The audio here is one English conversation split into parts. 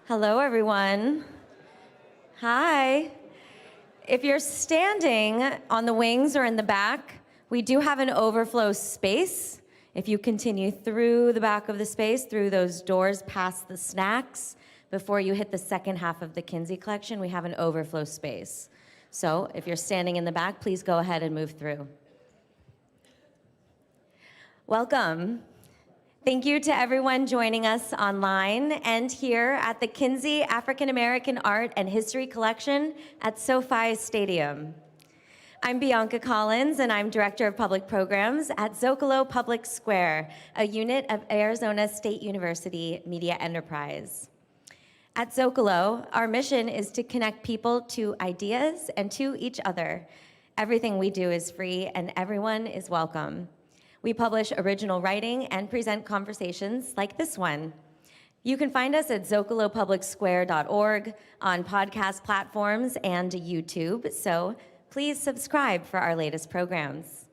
Hello, everyone. Hi. If you're standing on the wings or in the back, we do have an overflow space. If you continue through the back of the space, through those doors past the snacks, before you hit the second half of the Kinsey collection, we have an overflow space. So if you're standing in the back, please go ahead and move through. Welcome. Thank you to everyone joining us online and here at the Kinsey African American Art and History Collection at SoFi Stadium. I'm Bianca Collins, and I'm Director of Public Programs at Zócalo Public Square, a unit of Arizona State University Media Enterprise. At Zócalo, our mission is to connect people to ideas and to each other. Everything we do is free, and everyone is welcome. We publish original writing and present conversations like this one. You can find us at zocalopublicsquare.org, on podcast platforms and YouTube, so please subscribe for our latest programs.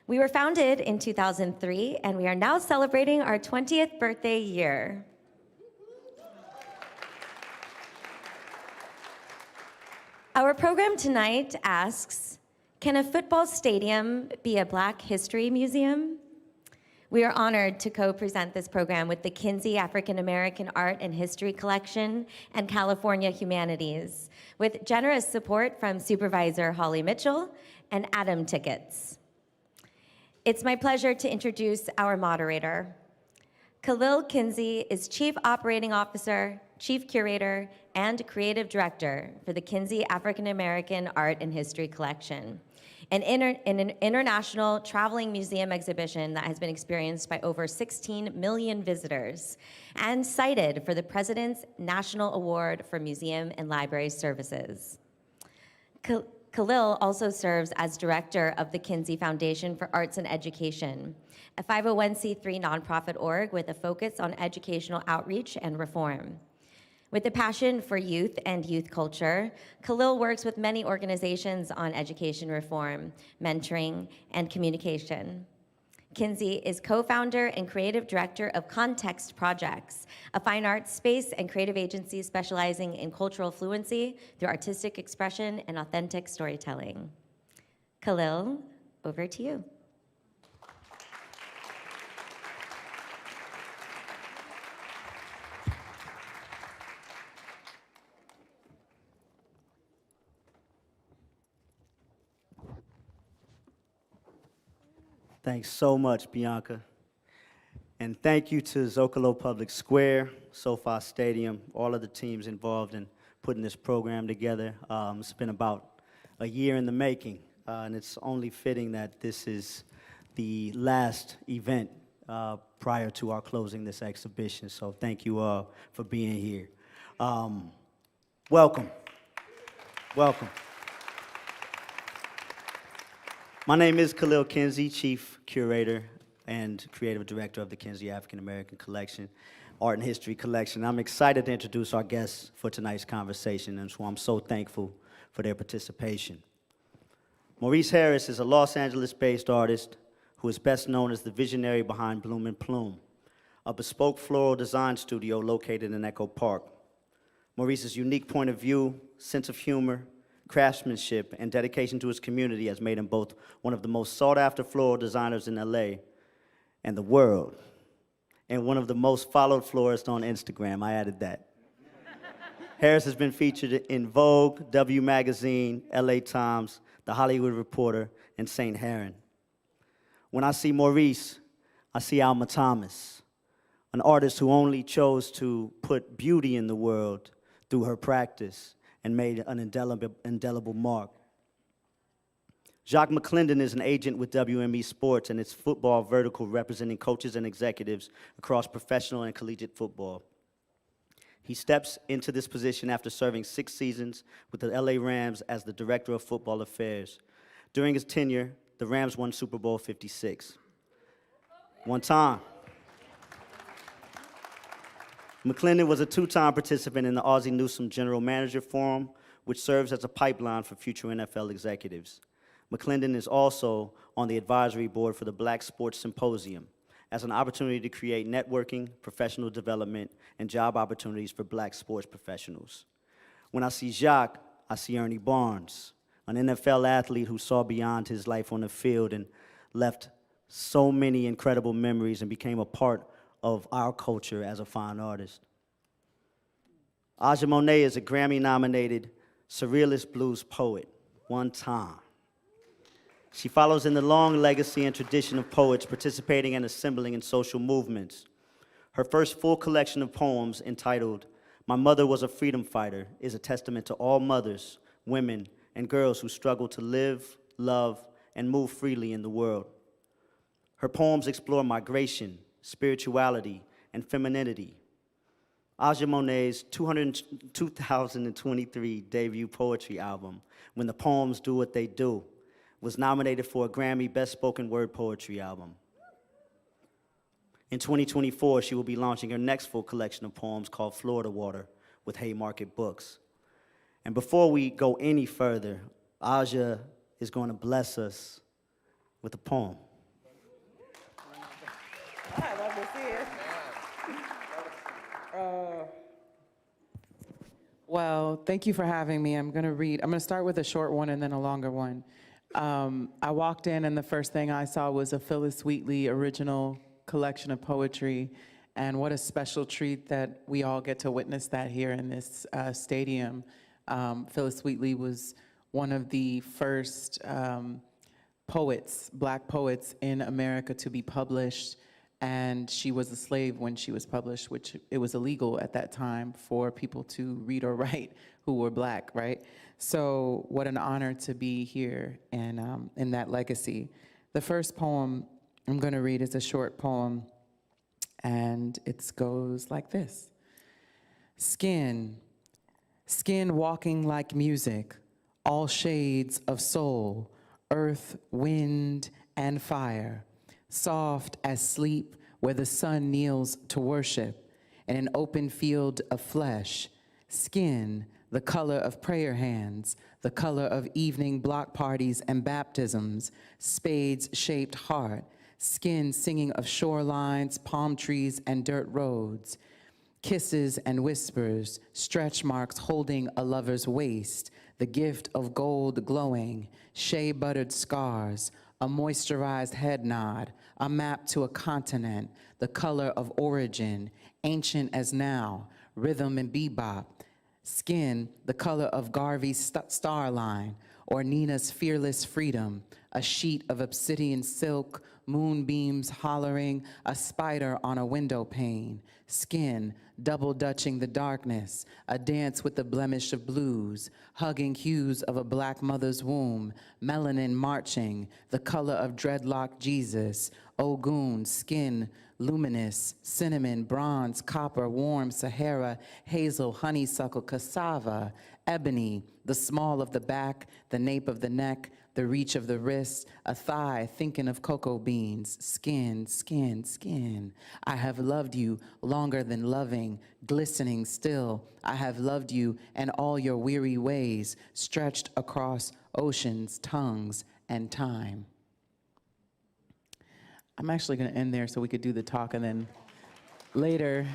We were founded in 2003, and we are now celebrating our 20th birthday year. Our program tonight asks, can a football stadium be a Black History museum? We are honored to co-present this program with the Kinsey African American Art and History Collection and California Humanities, with generous support from Supervisor Holly Mitchell and Adam Tickets. It's my pleasure to introduce our moderator. Khalil Kinsey is Chief Operating Officer, Chief Curator, and Creative Director for the Kinsey African American Art and History Collection, an international traveling museum exhibition that has been experienced by over 16 million visitors and cited for the President's National Award for Museum and Library Services. Khalil also serves as director of the Kinsey Foundation for Arts and Education, a 501c3 nonprofit org with a focus on educational outreach and reform. With a passion for youth and youth culture, Khalil works with many organizations on education reform, mentoring, and communication. Kinsey is co-founder and creative director of Context Projects, a fine arts space and creative agency specializing in cultural fluency through artistic expression and authentic storytelling. Khalil, over to you. Thanks so much, Bianca. And thank you to Zócalo Public Square, SoFi Stadium, all of the teams involved in putting this program together. It's been about a year in the making, and it's only fitting that this is the last event prior to our closing this exhibition. So thank you all for being here. Welcome. Welcome. My name is Khalil Kinsey, Chief Curator and Creative Director of the Kinsey African American Collection, Art and History Collection. I'm excited to introduce our guests for tonight's conversation, and so I'm so thankful for their participation. Maurice Harris is a Los Angeles-based artist who is best known as the visionary behind Bloom Plume, a bespoke floral design studio located in Echo Park. Maurice's unique point of view, sense of humor, craftsmanship, and dedication to his community has made him both one of the most sought-after floral designers in LA and the world, and one of the most followed florists on Instagram. I added that. Harris has been featured in Vogue, W Magazine, LA Times, The Hollywood Reporter, and St. Heron. When I see Maurice, I see Alma Thomas, an artist who only chose to put beauty in the world through her practice and made an indelible mark. Jacques McClendon is an agent with WME Sports and its football vertical representing coaches and executives across professional and collegiate football. He steps into this position after serving 6 seasons with the LA Rams as the Director of Football Affairs. During his tenure, the Rams won Super Bowl 56. One time. McClendon was a 2-time participant in the Ozzie Newsome General Manager Forum, which serves as a pipeline for future NFL executives. McClendon is also on the advisory board for the Black Sports Symposium, as an opportunity to create networking, professional development, and job opportunities for black sports professionals. When I see Jacques, I see Ernie Barnes, an NFL athlete who saw beyond his life on the field and left so many incredible memories and became a part of our culture as a fine artist. Aja Monet is a Grammy-nominated surrealist blues poet, one time. She follows in the long legacy and tradition of poets participating and assembling in social movements. Her first full collection of poems, entitled "My Mother Was a Freedom Fighter," is a testament to all mothers, women, and girls who struggle to live, love, and move freely in the world. Her poems explore migration, spirituality, and femininity. Aja Monet's 2023 debut poetry album, When the Poems Do What They Do, was nominated for a Grammy Best Spoken Word Poetry Album. In 2024, she will be launching her next full collection of poems called Florida Water with Haymarket Books. And before we go any further, Aja is going to bless us with a poem. I love to see it. Well, thank you for having me. I'm going to start with a short one and then a longer one. I walked in and the first thing I saw was a Phyllis Wheatley original collection of poetry, and what a special treat that we all get to witness that here in this stadium. Phyllis Wheatley was one of the first poets, black poets in America to be published, and she was a slave when she was published, which it was illegal at that time for people to read or write who were black, right? So what an honor to be here and in that legacy. The first poem I'm going to read is a short poem, and it goes like this. Skin, skin walking like music, all shades of soul, earth, wind, and fire, soft as sleep where the sun kneels to worship, in an open field of flesh, skin, the color of prayer hands, the color of evening block parties and baptisms, spades-shaped heart, skin singing of shorelines, palm trees, and dirt roads, kisses and whispers, stretch marks holding a lover's waist, the gift of gold glowing, shea-buttered scars, a moisturized head nod, a map to a continent, the color of origin, ancient as now, rhythm and bebop, skin, the color of Garvey's starline, or Nina's fearless freedom, a sheet of obsidian silk, moonbeams hollering, a spider on a window pane, skin, double-dutching the darkness, a dance with the blemish of blues, hugging hues of a black mother's womb, melanin marching, the color of dreadlock Jesus, Ogun, skin, luminous, cinnamon, bronze, copper, warm, Sahara, hazel, honeysuckle, cassava, ebony, the small of the back, the nape of the neck, the reach of the wrist, a thigh thinking of cocoa beans, skin, skin, skin. I have loved you longer than loving, glistening still. I have loved you and all your weary ways, stretched across oceans, tongues, and time. I'm actually going to end there so we could do the talk, and then later,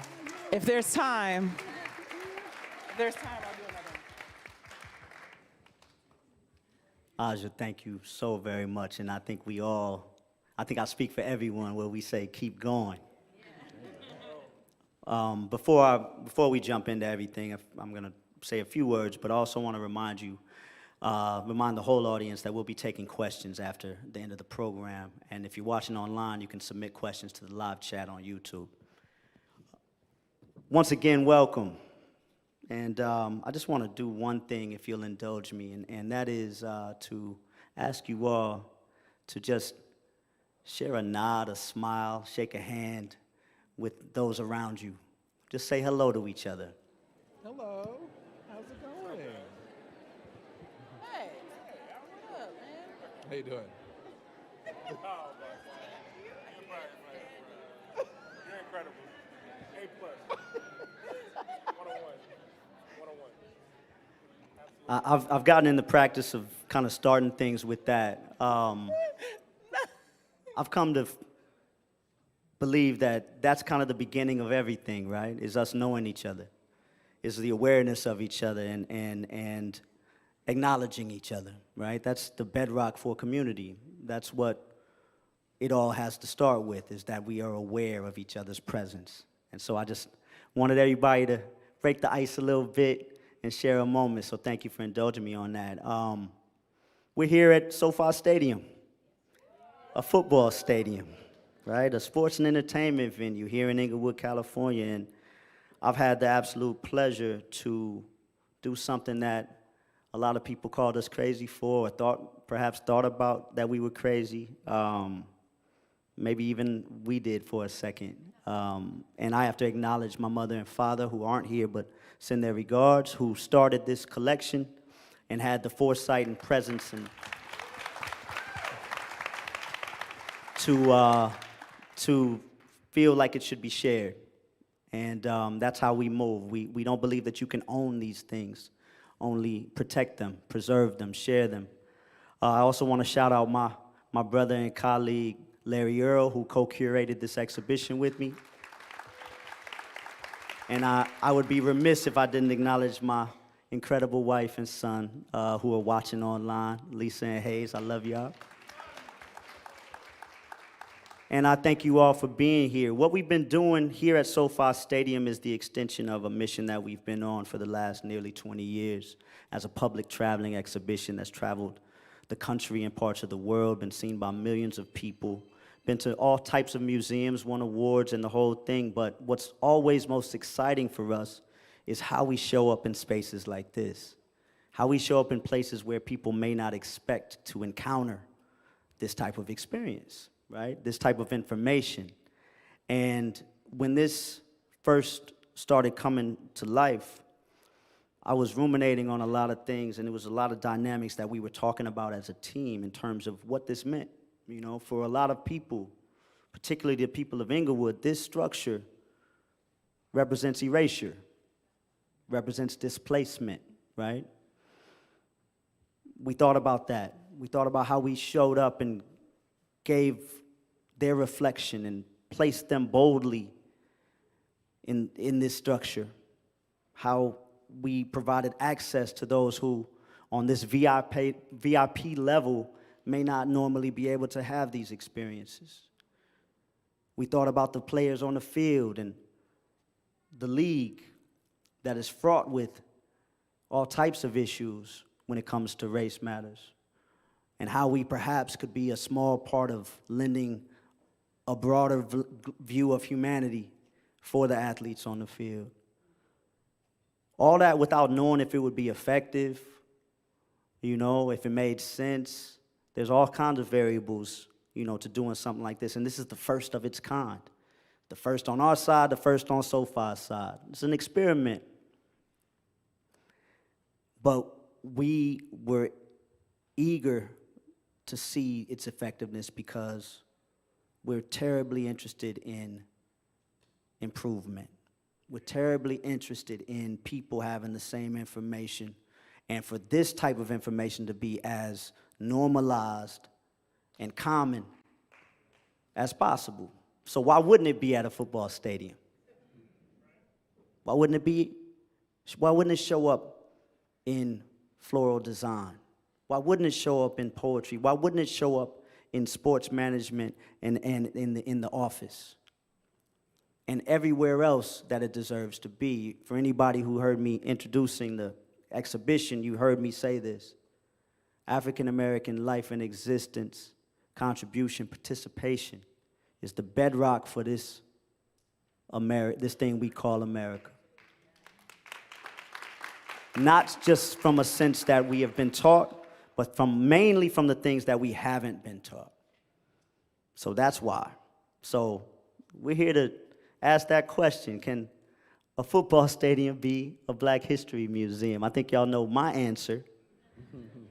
if there's time, I'll do another one. Aja, thank you so very much, and I think I speak for everyone where we say keep going. Before we jump into everything, I'm going to say a few words, but I also want to remind the whole audience that we'll be taking questions after the end of the program, and if you're watching online, you can submit questions to the live chat on YouTube. Once again, welcome. And I just want to do one thing, if you'll indulge me, and that is to ask you all to just share a nod, a smile, shake a hand with those around you. Just say hello to each other. Hello. How's it going? Hey, what up, man? How you doing? You're incredible. A+. 101. I've gotten in the practice of kind of starting things with that. I've come to believe that that's kind of the beginning of everything, right? Is us knowing each other. Is the awareness of each other and acknowledging each other, right? That's the bedrock for a community. That's what it all has to start with, is that we are aware of each other's presence. And so I just wanted everybody to break the ice a little bit and share a moment, so thank you for indulging me on that. We're here at SoFi Stadium, a football stadium, right? A sports and entertainment venue here in Inglewood, California, and I've had the absolute pleasure to do something that a lot of people called us crazy for, or perhaps thought about that we were crazy. Maybe even we did for a second. And I have to acknowledge my mother and father, who aren't here, but send their regards, who started this collection and had the foresight and presence and to feel like it should be shared. And that's how we move. We don't believe that you can own these things, only protect them, preserve them, share them. I also want to shout out my brother and colleague, Larry Earl, who co-curated this exhibition with me. And I would be remiss if I didn't acknowledge my incredible wife and son who are watching online, Lisa and Hayes. I love y'all. And I thank you all for being here. What we've been doing here at SoFi Stadium is the extension of a mission that we've been on for the last nearly 20 years as a public traveling exhibition that's traveled the country and parts of the world, been seen by millions of people, been to all types of museums, won awards and the whole thing. But what's always most exciting for us is how we show up in spaces like this, how we show up in places where people may not expect to encounter this type of experience, right? This type of information. And when this first started coming to life, I was ruminating on a lot of things, and it was a lot of dynamics that we were talking about as a team in terms of what this meant. You know, for a lot of people, particularly the people of Inglewood, this structure represents erasure, represents displacement, right? We thought about that. We thought about how we showed up and gave their reflection and placed them boldly in this structure. How we provided access to those who, on this VIP level, may not normally be able to have these experiences. We thought about the players on the field and the league that is fraught with all types of issues when it comes to race matters, and how we perhaps could be a small part of lending a broader view of humanity for the athletes on the field. All that without knowing if it would be effective, you know, if it made sense. There's all kinds of variables, you know, to doing something like this, and this is the first of its kind. The first on our side, the first on SoFi's side. It's an experiment. But we were eager to see its effectiveness because we're terribly interested in improvement. We're terribly interested in people having the same information, and for this type of information to be as normalized and common as possible. So why wouldn't it be at a football stadium? Why wouldn't it show up in floral design? Why wouldn't it show up in poetry? Why wouldn't it show up in sports management and in the office? And everywhere else that it deserves to be. For anybody who heard me introducing the exhibition, you heard me say this. African American life and existence, contribution, participation is the bedrock for this thing we call America. Not just from a sense that we have been taught, but mainly from the things that we haven't been taught. So that's why. So we're here to ask that question. Can a football stadium be a Black History museum? I think y'all know my answer,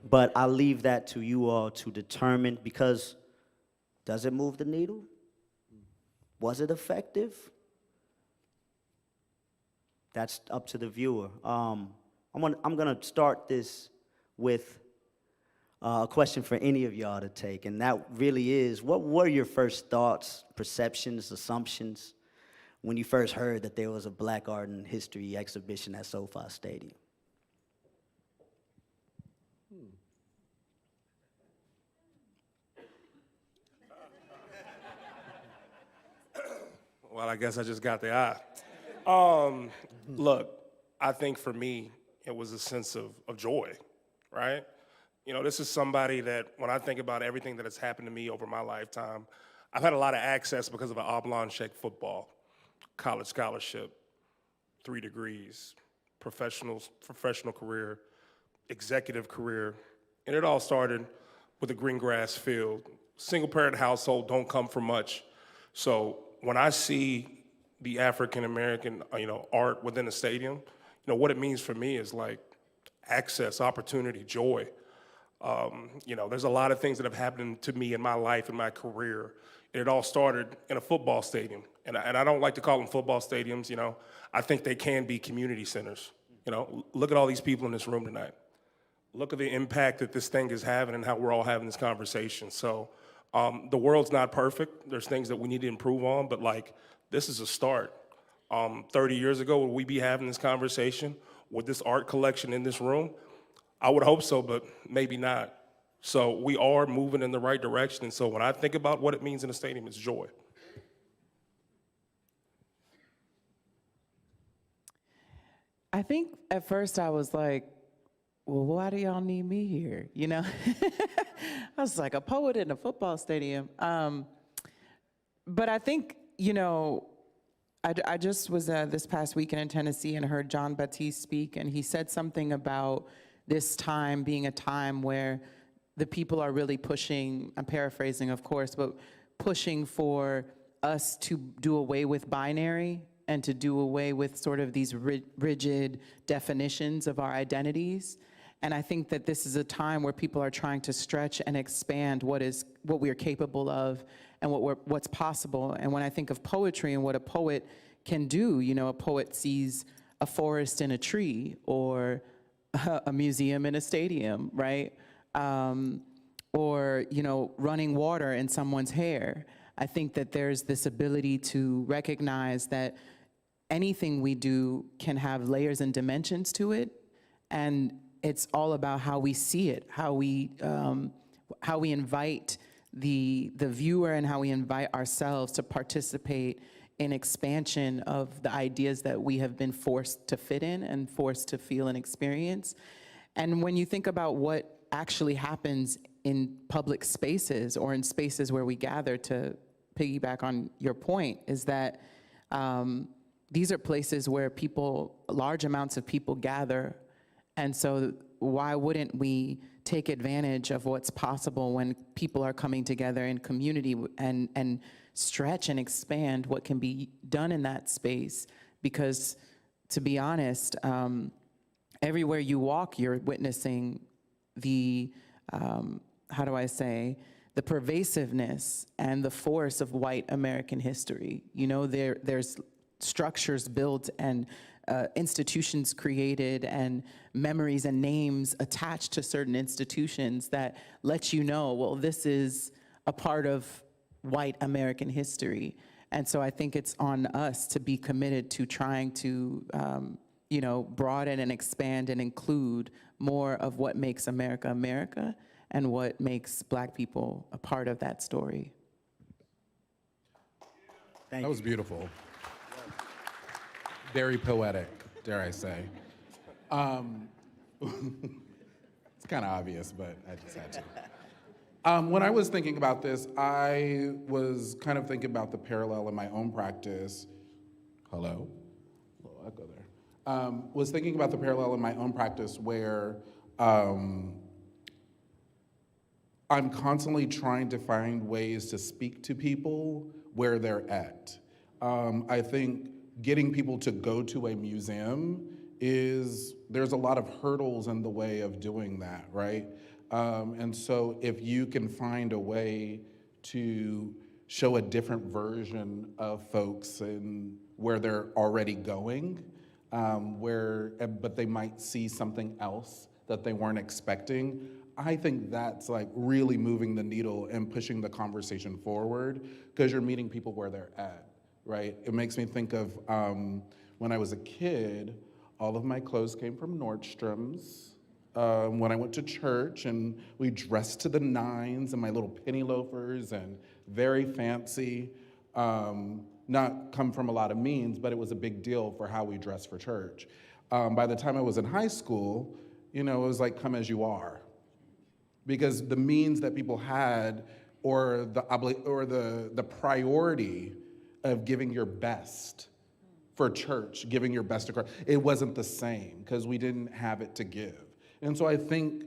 but I'll leave that to you all to determine, because does it move the needle? Was it effective? That's up to the viewer. I'm gonna start this with A question for any of y'all to take, and that really is, what were your first thoughts, perceptions, assumptions when you first heard that there was a Black Art and History exhibition at SoFi Stadium? Well, I guess I just got the eye. Look, I think for me, it was a sense of joy, right? You know, this is somebody that, when I think about everything that has happened to me over my lifetime, I've had a lot of access because of an oblong check football, college scholarship, 3 degrees, professional career, executive career, and it all started with a green grass field. Single parent household, don't come from much. So when I see the African-American, art within the stadium, what it means for me is like access, opportunity, joy. There's a lot of things that have happened to me in my life and my career. And it all started in a football stadium. And I don't like to call them football stadiums, I think they can be community centers. Look at all these people in this room tonight. Look at the impact that this thing is having and how we're all having this conversation. So the world's not perfect. There's things that we need to improve on, but this is a start. 30 years ago, would we be having this conversation with this art collection in this room? I would hope so, but maybe not. So we are moving in the right direction. And so when I think about what it means in a stadium, it's joy. I think at first I was like, well, why do y'all need me here? I was like, a poet in a football stadium. But I think, I just was this past weekend in Tennessee and heard John Batiste speak, and he said something about this time being a time where the people are really pushing, I'm paraphrasing, of course, but pushing for us to do away with binary and to do away with sort of these rigid definitions of our identities. And I think that this is a time where people are trying to stretch and expand what we are capable of and what's possible. And when I think of poetry and what a poet can do, a poet sees a forest in a tree or a museum in a stadium, right? Or, running water in someone's hair. I think that there's this ability to recognize that anything we do can have layers and dimensions to it, and it's all about how we see it, how we invite the viewer and how we invite ourselves to participate in expansion of the ideas that we have been forced to fit in and forced to feel and experience. And when you think about what actually happens in public spaces or in spaces where we gather, to piggyback on your point, is that these are places where large amounts of people gather. And so why wouldn't we take advantage of what's possible when people are coming together in community and stretch and expand what can be done in that space? Because to be honest, everywhere you walk, you're witnessing the, the pervasiveness and the force of white American history. There's structures built and institutions created and memories and names attached to certain institutions that let you know, well, this is a part of white American history. And so I think it's on us to be committed to trying to, broaden and expand and include more of what makes America America and what makes Black people a part of that story. That was beautiful. Very poetic, dare I say. It's kind of obvious, but I just had to. When I was thinking about this, I was kind of thinking about the parallel in my own practice. Hello? A little echo there. Was thinking about the parallel in my own practice where I'm constantly trying to find ways to speak to people where they're at. I think getting people to go to a museum there's a lot of hurdles in the way of doing that, right? And so if you can find a way to show a different version of folks and where they're already going, but they might see something else that they weren't expecting, I think that's like really moving the needle and pushing the conversation forward because you're meeting people where they're at, right? It makes me think of when I was a kid, all of my clothes came from Nordstrom's. When I went to church and we dressed to the nines in my little penny loafers and very fancy, not come from a lot of means, but it was a big deal for how we dressed for church. By the time I was in high school, it was like come as you are. Because the means that people had or the priority of giving your best for church, giving your best to Christ, it wasn't the same because we didn't have it to give. And so I think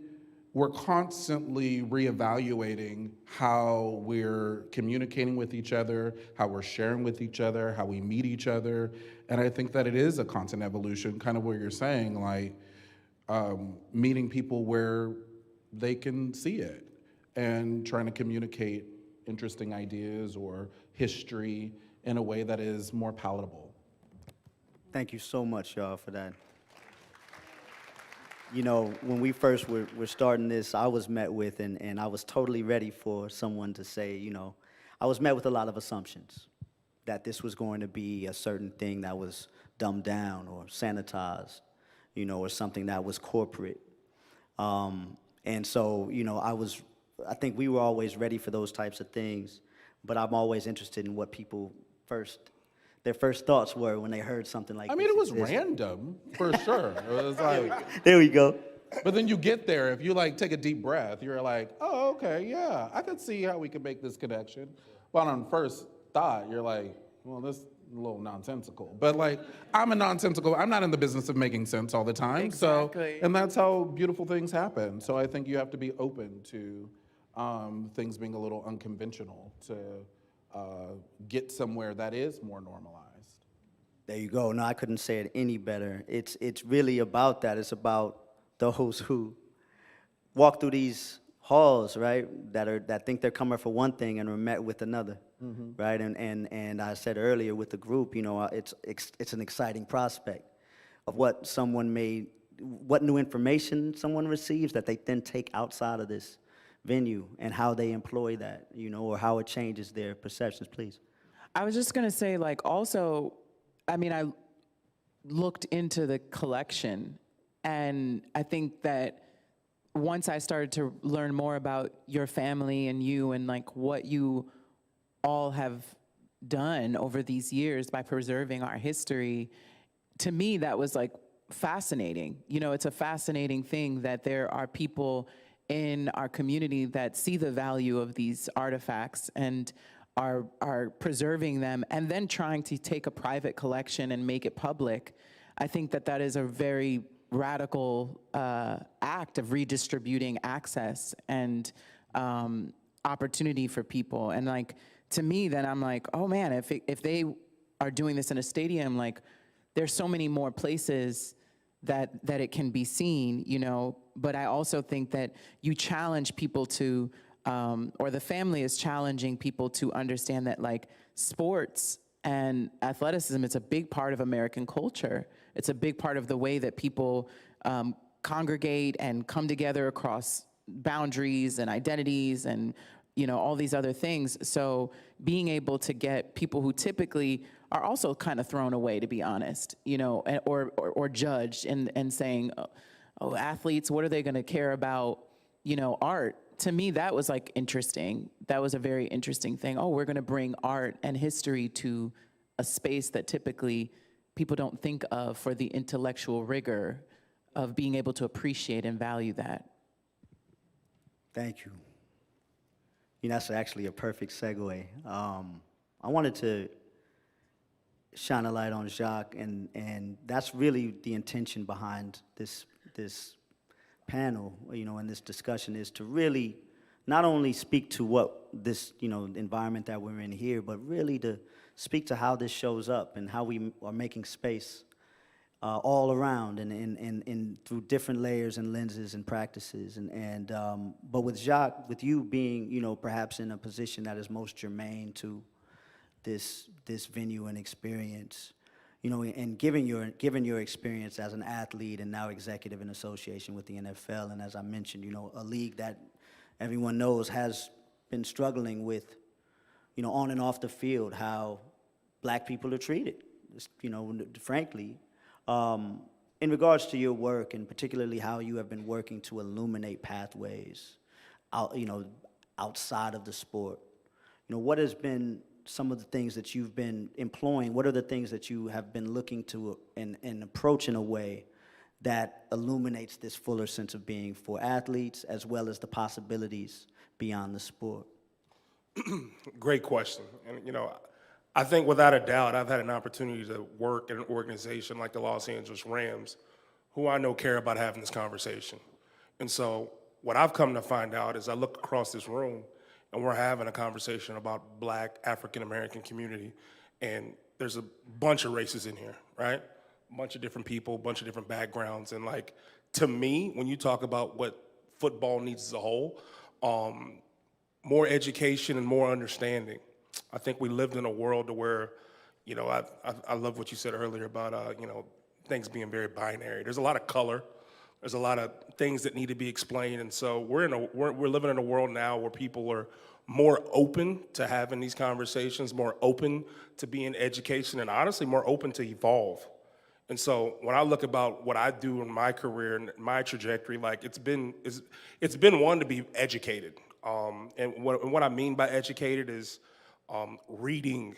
we're constantly reevaluating how we're communicating with each other, how we're sharing with each other, how we meet each other. And I think that it is a constant evolution, kind of what you're saying, like meeting people where they can see it and trying to communicate interesting ideas or history in a way that is more palatable. Thank you so much, y'all, for that. When we first were starting this, I was met with, and I was totally ready for someone to say, I was met with a lot of assumptions that this was going to be a certain thing that was dumbed down or sanitized, or something that was corporate. And so, I think we were always ready for those types of things, but I'm always interested in what people their first thoughts were when they heard something like this. I mean, it was random, for sure. It was like, there we go. but then you get there, if you like take a deep breath, you're like, oh, okay, yeah, I could see how we could make this connection. But on first thought, you're like, well, this is a little nonsensical. But like, I'm not in the business of making sense all the time. Exactly. So, and that's how beautiful things happen. So I think you have to be open to things being a little unconventional to get somewhere that is more normalized. There you go. No, I couldn't say it any better. It's really about that. It's about those who walk through these halls, right, that think they're coming for one thing and are met with another, right? And I said earlier with the group, it's an exciting prospect of what new information someone receives that they then take outside of this venue and how they employ that, or how it changes their perceptions. Please. I was just gonna say, like, also, I mean, I looked into the collection, and I think that once I started to learn more about your family and you and like what you all have done over these years by preserving our history, to me, that was like fascinating. It's a fascinating thing that there are people in our community that see the value of these artifacts and are preserving them and then trying to take a private collection and make it public. I think that is a very radical act of redistributing access and opportunity for people. And like, to me, then I'm like, oh man, if they are doing this in a stadium, like there's so many more places that it can be seen, but I also think that you challenge people to, or the family is challenging people to understand that like sports and athleticism, it's a big part of American culture. It's a big part of the way that people congregate and come together across boundaries and identities and all these other things. So being able to get people who typically are also kind of thrown away, to be honest, or judged and saying, oh, athletes, what are they going to care about, art? To me, that was like interesting. That was a very interesting thing. Oh, we're going to bring art and history to a space that typically people don't think of for the intellectual rigor of being able to appreciate and value that. Thank you. That's actually a perfect segue. I wanted to shine a light on Jacques, and that's really the intention behind this panel, and this discussion, is to really not only speak to what this, environment that we're in here, but really to speak to how this shows up and how we are making space all around and through different layers and lenses and practices. But with Jacques, with you being, perhaps in a position that is most germane to this venue and experience, you know, and given your experience as an athlete and now executive in association with the NFL, and as I mentioned, you know, a league that everyone knows has been struggling with, you know, on and off the field, how black people are treated, you know, frankly. In regards to your work, and particularly how you have been working to illuminate pathways outside of the sport, you know, what has been some of the things that you've been employing? What are the things that you have been looking to and approach in a way that illuminates this fuller sense of being for athletes, as well as the possibilities beyond the sport? Great question. And, you know, I think without a doubt, I've had an opportunity to work in an organization like the Los Angeles Rams, who I know care about having this conversation. And so what I've come to find out is I look across this room and we're having a conversation about Black African-American community, and there's a bunch of races in here, right? A bunch of different people, a bunch of different backgrounds. And like, to me, when you talk about what football needs as a whole, more education and more understanding. I think we lived in a world where, you know, I love what you said earlier about, you know, things being very binary. There's a lot of color. There's a lot of things that need to be explained. And so we're living in a world now where people are more open to having these conversations, more open to being education, and honestly more open to evolve. And so when I look about what I do in my career and my trajectory, like it's been one to be educated. And what I mean by educated is reading,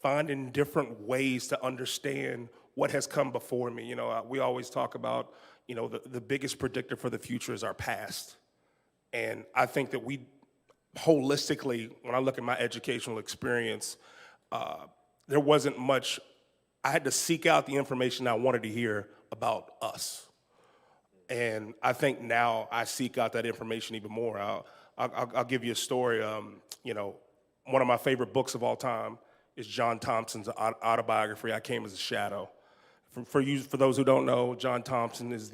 finding different ways to understand what has come before me. You know, we always talk about, you know, the biggest predictor for the future is our past. And I think that we holistically, when I look at my educational experience, there wasn't much. I had to seek out the information I wanted to hear about us. And I think now I seek out that information even more. I'll give you a story. You know, one of my favorite books of all time is John Thompson's autobiography, I Came as a Shadow. For those who don't know, John Thompson is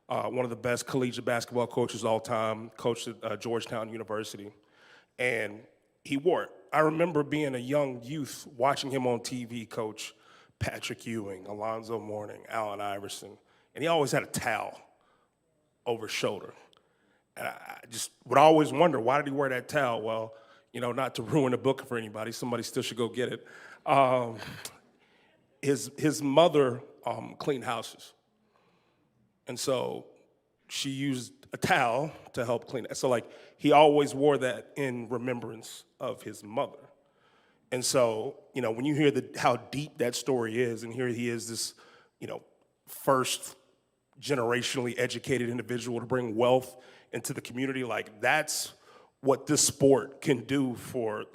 one of the best collegiate basketball coaches of all time, coached at Georgetown University. And he wore it. I remember being a young youth watching him on TV coach Patrick Ewing, Alonzo Mourning, Allen Iverson, and he always had a towel over his shoulder. And I just would always wonder, why did he wear that towel? Well, you know, not to ruin the book for anybody, somebody still should go get it. His mother cleaned houses. And so she used a towel to help clean it. So like, he always wore that in remembrance of his mother. And so, you know, when you hear how deep that story is, and here he is, this, you know, first generationally educated individual to bring wealth into the community, like that's what this sport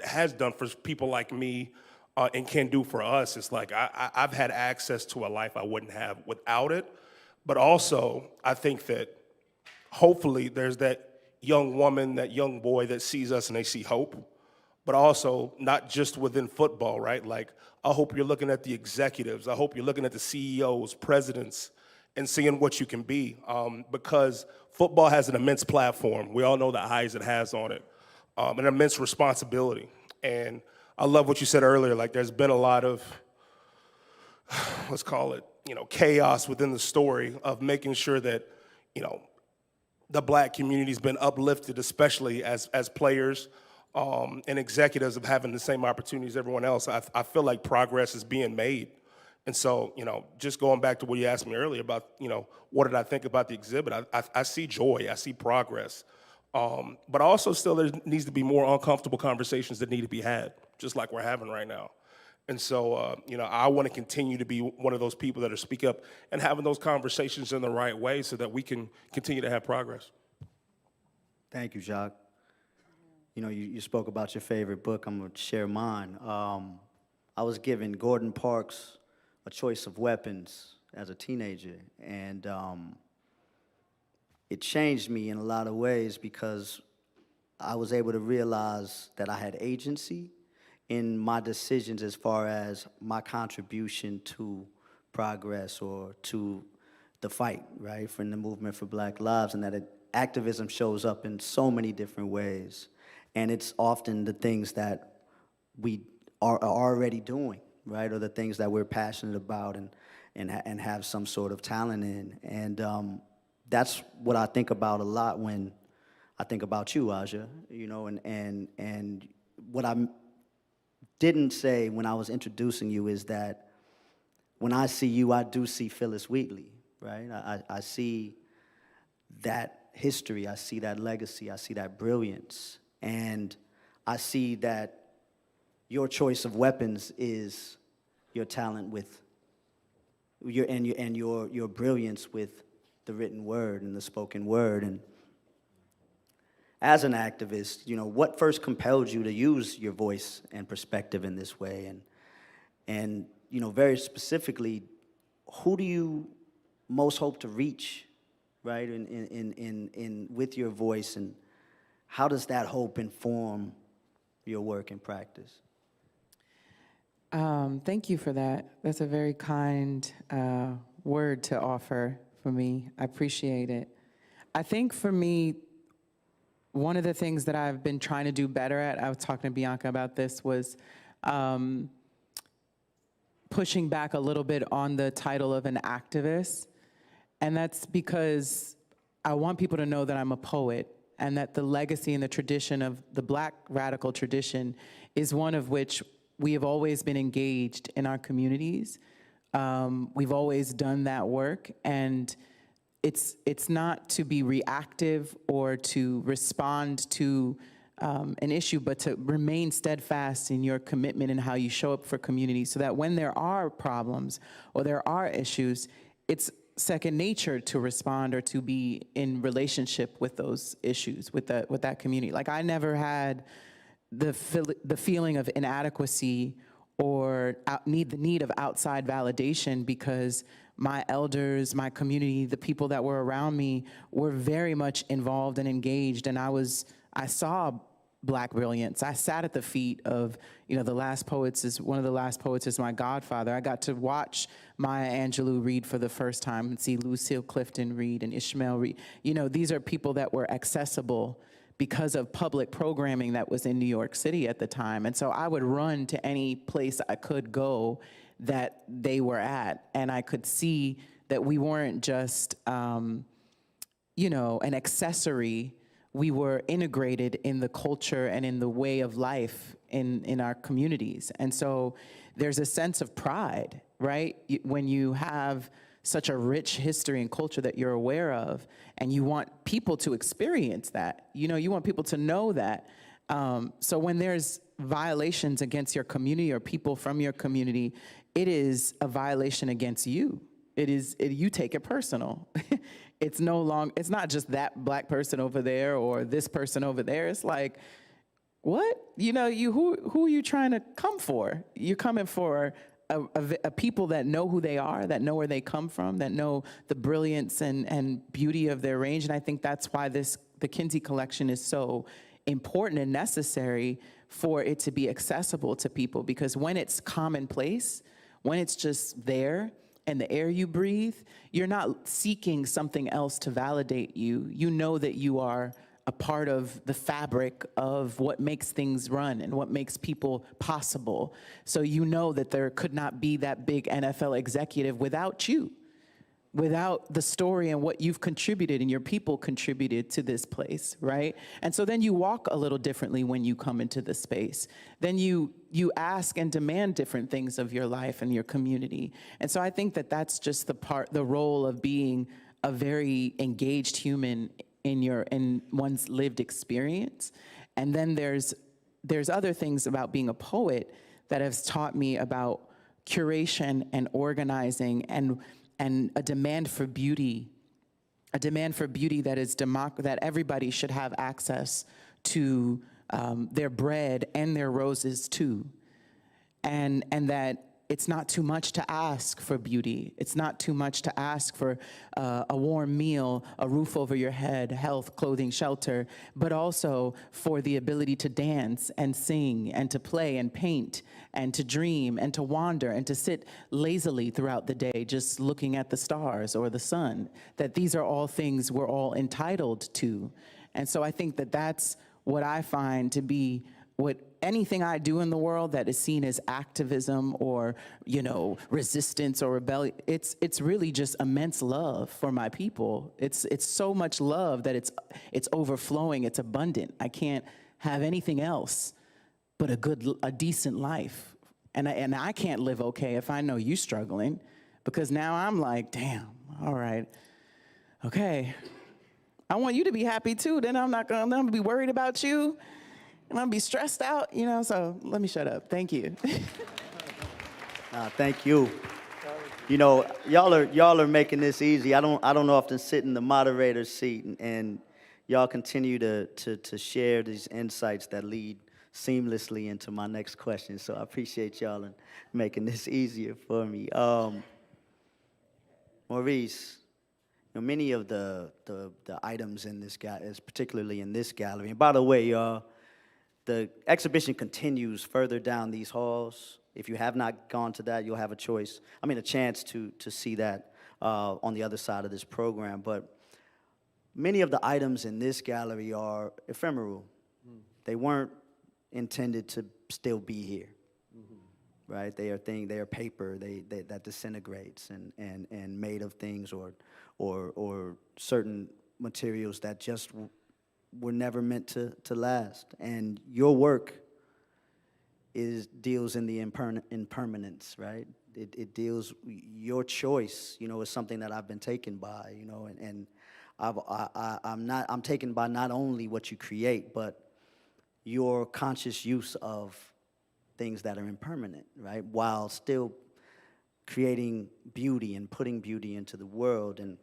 has done for people like me, and can do for us. It's like I've had access to a life I wouldn't have without it. But also, I think that hopefully there's that young woman, that young boy that sees us and they see hope. But also, not just within football, right? Like, I hope you're looking at the executives. I hope you're looking at the CEOs, presidents, and seeing what you can be. Because football has an immense platform. We all know the eyes it has on it. An immense responsibility. And I love what you said earlier. Like, there's been a lot of, let's call it, you know, chaos within the story of making sure that, you know, the Black community's been uplifted, especially as players and executives of having the same opportunities as everyone else. I feel like progress is being made. And so, you know, just going back to what you asked me earlier about, you know, what did I think about the exhibit? I see joy, I see progress. But also still there needs to be more uncomfortable conversations that need to be had, just like we're having right now. And so, you know, I want to continue to be one of those people that are speak up and having those conversations in the right way so that we can continue to have progress. Thank you, Jacques. You know, you spoke about your favorite book. I'm going to share mine. I was given Gordon Parks' A Choice of Weapons as a teenager, and it changed me in a lot of ways because I was able to realize that I had agency in my decisions as far as my contribution to progress or to the fight, right, for the movement for Black lives, and that activism shows up in so many different ways. And it's often the things that we are already doing, right? Or the things that we're passionate about and have some sort of talent in. And that's what I think about a lot when I think about you, Aja, you know, and what I didn't say when I was introducing you is that when I see you, I do see Phyllis Wheatley, right? I see that history, I see that legacy, I see that brilliance, and I see that your choice of weapons is your talent with your brilliance with the written word and the spoken word. And as an activist, you know, what first compelled you to use your voice and perspective in this way? And you know, very specifically, who do you most hope to reach, right, in with your voice, and how does that hope inform your work and practice? Thank you for that. That's a very kind word to offer for me. I appreciate it. I think for me, one of the things that I've been trying to do better at, I was talking to Bianca about this, was pushing back a little bit on the title of an activist. And that's because I want people to know that I'm a poet, and that the legacy and the tradition of the Black radical tradition is one of which we have always been engaged in our communities. We've always done that work, and it's not to be reactive or to respond to an issue, but to remain steadfast in your commitment and how you show up for community, so that when there are problems or there are issues, it's second nature to respond or to be in relationship with those issues, with that community. Like, I never had the feeling of inadequacy or the need of outside validation, because my elders, my community, the people that were around me were very much involved and engaged, and I saw Black brilliance. I sat at the feet of, you know, one of the last poets is my godfather. I got to watch Maya Angelou read for the first time and see Lucille Clifton read and Ishmael read. You know, these are people that were accessible because of public programming that was in New York City at the time. And so I would run to any place I could go that they were at, and I could see that we weren't just, you know, an accessory. We were integrated in the culture and in the way of life in our communities. And so there's a sense of pride, right? When you have such a rich history and culture that you're aware of, and you want people to experience that, you know, you want people to know that. So when there's violations against your community or people from your community, it is a violation against you. You take it personal. It's not just that Black person over there or this person over there. It's like, what? You know, who are you trying to come for? You're coming for a people that know who they are, that know where they come from, that know the brilliance and beauty of their range. And I think that's why the Kinsey Collection is so important and necessary, for it to be accessible to people. Because when it's commonplace, when it's just there, and the air you breathe, you're not seeking something else to validate you. You know that you are a part of the fabric of what makes things run and what makes people possible. So you know that there could not be that big NFL executive without you, without the story and what you've contributed and your people contributed to this place, right? And so then you walk a little differently when you come into the space. Then you ask and demand different things of your life and your community. And so I think that that's just the role of being a very engaged human in one's lived experience. And then there's other things about being a poet that has taught me about curation and organizing and a demand for beauty that is that everybody should have access to their bread and their roses too, and that it's not too much to ask for beauty. It's not too much to ask for a warm meal, a roof over your head, health, clothing, shelter, but also for the ability to dance and sing and to play and paint and to dream and to wander and to sit lazily throughout the day just looking at the stars or the sun, that these are all things we're all entitled to. And so I think that that's what I find to be what anything I do in the world that is seen as activism or, resistance or rebellion, it's really just immense love for my people. It's so much love that it's overflowing, it's abundant. I can't have anything else but a decent life. And I can't live okay if I know you struggling, because now I'm like, damn, all right, okay. I want you to be happy too, then I'm gonna be worried about you, and I'm gonna be stressed out, so let me shut up. Thank you. Thank you. Y'all are making this easy. I don't often sit in the moderator's seat, and y'all continue to share these insights that lead seamlessly into my next question. So I appreciate y'all and making this easier for me. Maurice, many of the items in this particularly in this gallery. And by the way, y'all, the exhibition continues further down these halls. If you have not gone to that, you'll have a chance to see that on the other side of this program. But many of the items in this gallery are ephemeral. They weren't intended to still be here, right? They are paper. That disintegrates and made of things or certain materials that just were never meant to last. And your work deals in the impermanence, right? It deals, your choice, is something that I've been taken by, and I'm taken by not only what you create, but your conscious use of things that are impermanent, right? While still creating beauty and putting beauty into the world. And I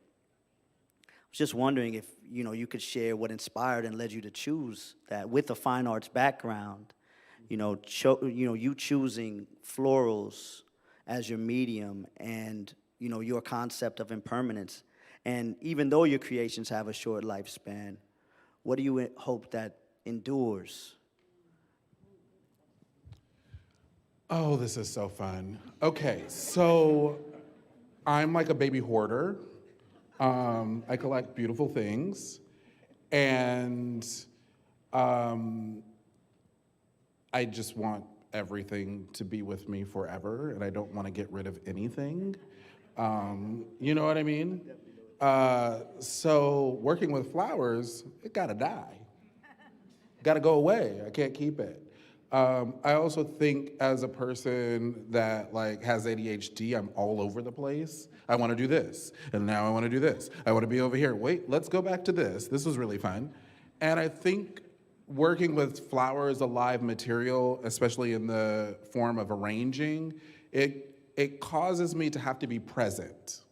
was just wondering if, you could share what inspired and led you to choose that with a fine arts background, you choosing florals as your medium and, your concept of impermanence. And even though your creations have a short lifespan, what do you hope that endures? Oh, this is so fun. Okay, so I'm like a baby hoarder. I collect beautiful things, and I just want everything to be with me forever, and I don't want to get rid of anything. You know what I mean? So working with flowers, it gotta die. Gotta go away. I can't keep it. I also think as a person that has ADHD, I'm all over the place. I want to do this, and now I want to do this. I want to be over here. Wait, let's go back to this. This was really fun. And I think working with flowers, a live material, especially in the form of arranging, it causes me to have to be present.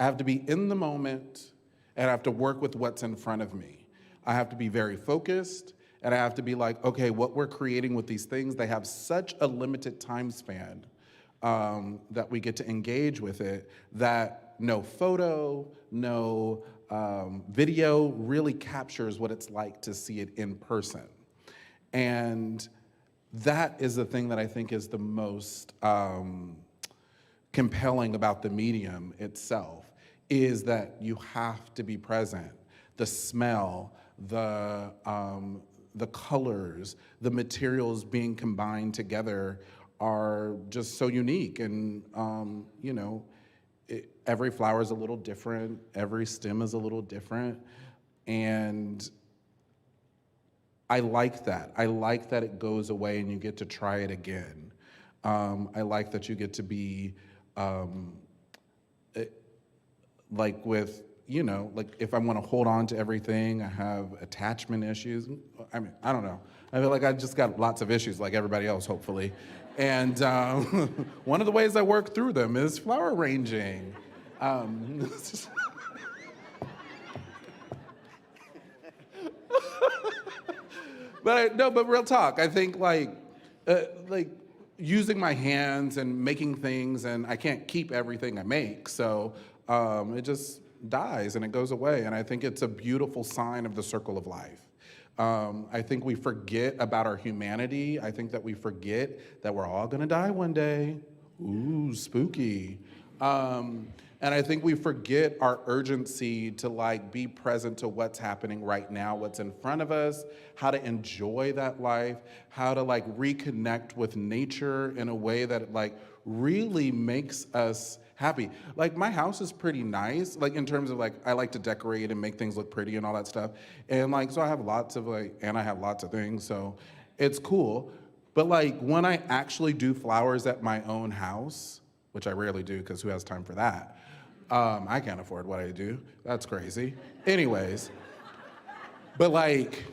I have to be in the moment, and I have to work with what's in front of me. I have to be very focused, and I have to be like, okay, what we're creating with these things, they have such a limited time span that we get to engage with it, that no photo, no video really captures what it's like to see it in person. And that is the thing that I think is the most compelling about the medium itself, is that you have to be present. The smell, the colors, the materials being combined together are just so unique. And, every flower is a little different, every stem is a little different. And I like that. I like that it goes away and you get to try it again. I like that you get to be, if I want to hold on to everything, I have attachment issues. I mean, I don't know. I feel like I just got lots of issues like everybody else, hopefully. And one of the ways I work through them is flower arranging. But real talk, I think using my hands and making things, and I can't keep everything I make, so it just dies and it goes away. And I think it's a beautiful sign of the circle of life. I think we forget about our humanity. I think that we forget that we're all gonna die one day. Ooh, spooky. And I think we forget our urgency to like be present to what's happening right now, what's in front of us, how to enjoy that life, how to like reconnect with nature in a way that like really makes us happy. Like my house is pretty nice, like in terms of like, I like to decorate and make things look pretty and all that stuff. And like, so I have lots of like, and I have lots of things, so it's cool. But like when I actually do flowers at my own house, which I rarely do because who has time for that? I can't afford what I do. That's crazy. Anyways, but like,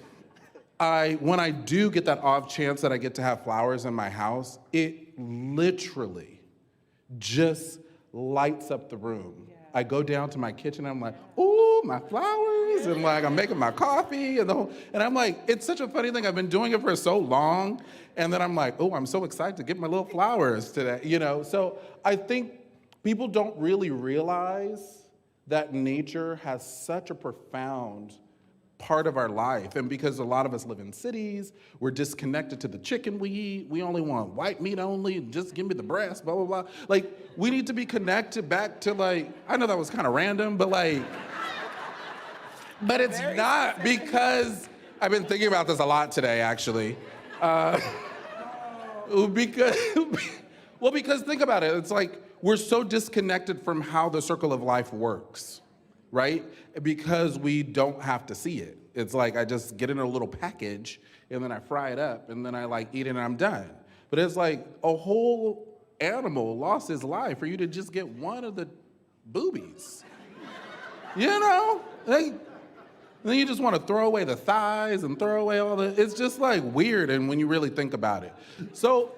when I do get that off chance that I get to have flowers in my house, it literally just lights up the room. Yeah. I go down to my kitchen and I'm like, ooh, my flowers, and like I'm making my coffee and and I'm like, it's such a funny thing. I've been doing it for so long, and then I'm like, oh, I'm so excited to get my little flowers today, you know? So I think people don't really realize that nature has such a profound part of our life. And because a lot of us live in cities, we're disconnected to the chicken we eat. We only want white meat only, just give me the breast, blah, blah, blah. Like, we need to be connected back to like, I know that was kind of random, but like, but it's not, because I've been thinking about this a lot today, actually. Because think about it, it's like, we're so disconnected from how the circle of life works, right? Because we don't have to see it. It's like I just get in a little package and then I fry it up and then I like eat it and I'm done. But it's like a whole animal lost his life for you to just get one of the boobies. You know? Like, then you just want to throw away the thighs and throw away all the, it's just like weird and when you really think about it. So,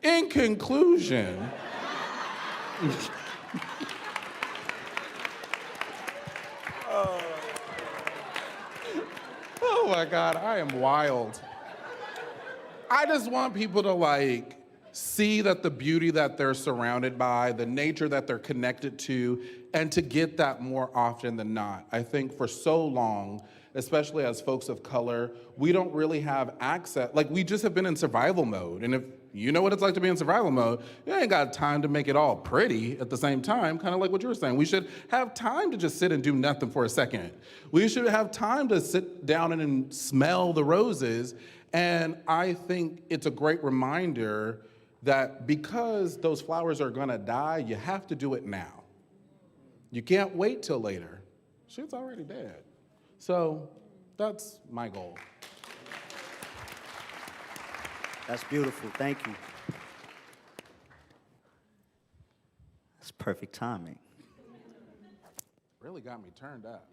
in conclusion, oh my God, I am wild. I just want people to like see that the beauty that they're surrounded by, the nature that they're connected to, and to get that more often than not. I think for so long, especially as folks of color, we don't really have access. Like, we just have been in survival mode. And if you know what it's like to be in survival mode, you ain't got time to make it all pretty at the same time, kind of like what you were saying. We should have time to just sit and do nothing for a second. We should have time to sit down and smell the roses. And I think it's a great reminder that because those flowers are gonna die, you have to do it now. You can't wait till later. Shit's already dead. So that's my goal. That's beautiful, thank you. That's perfect timing. Really got me turned up.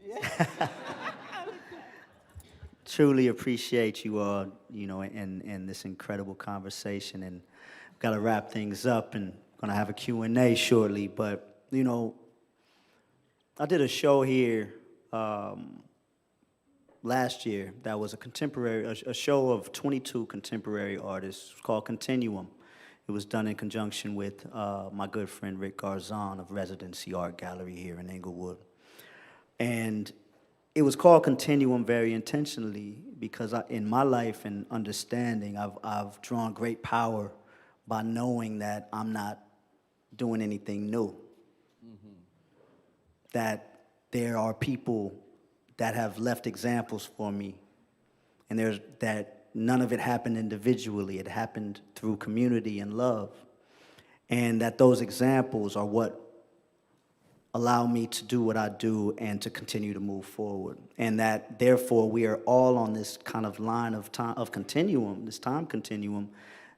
Truly appreciate you all, you know, in this incredible conversation, and got to wrap things up and gonna have a Q&A shortly, but, you know, I did a show here last year that was a show of 22 contemporary artists called Continuum. It was done in conjunction with my good friend Rick Garzon of Residency Art Gallery here in Inglewood. And it was called Continuum very intentionally because in my life and understanding, I've drawn great power by knowing that I'm not doing anything new. Mm-hmm. That there are people that have left examples for me, and that none of it happened individually. It happened through community and love, and that those examples are what allow me to do what I do and to continue to move forward, and that therefore we are all on this kind of line of time of continuum, this time continuum,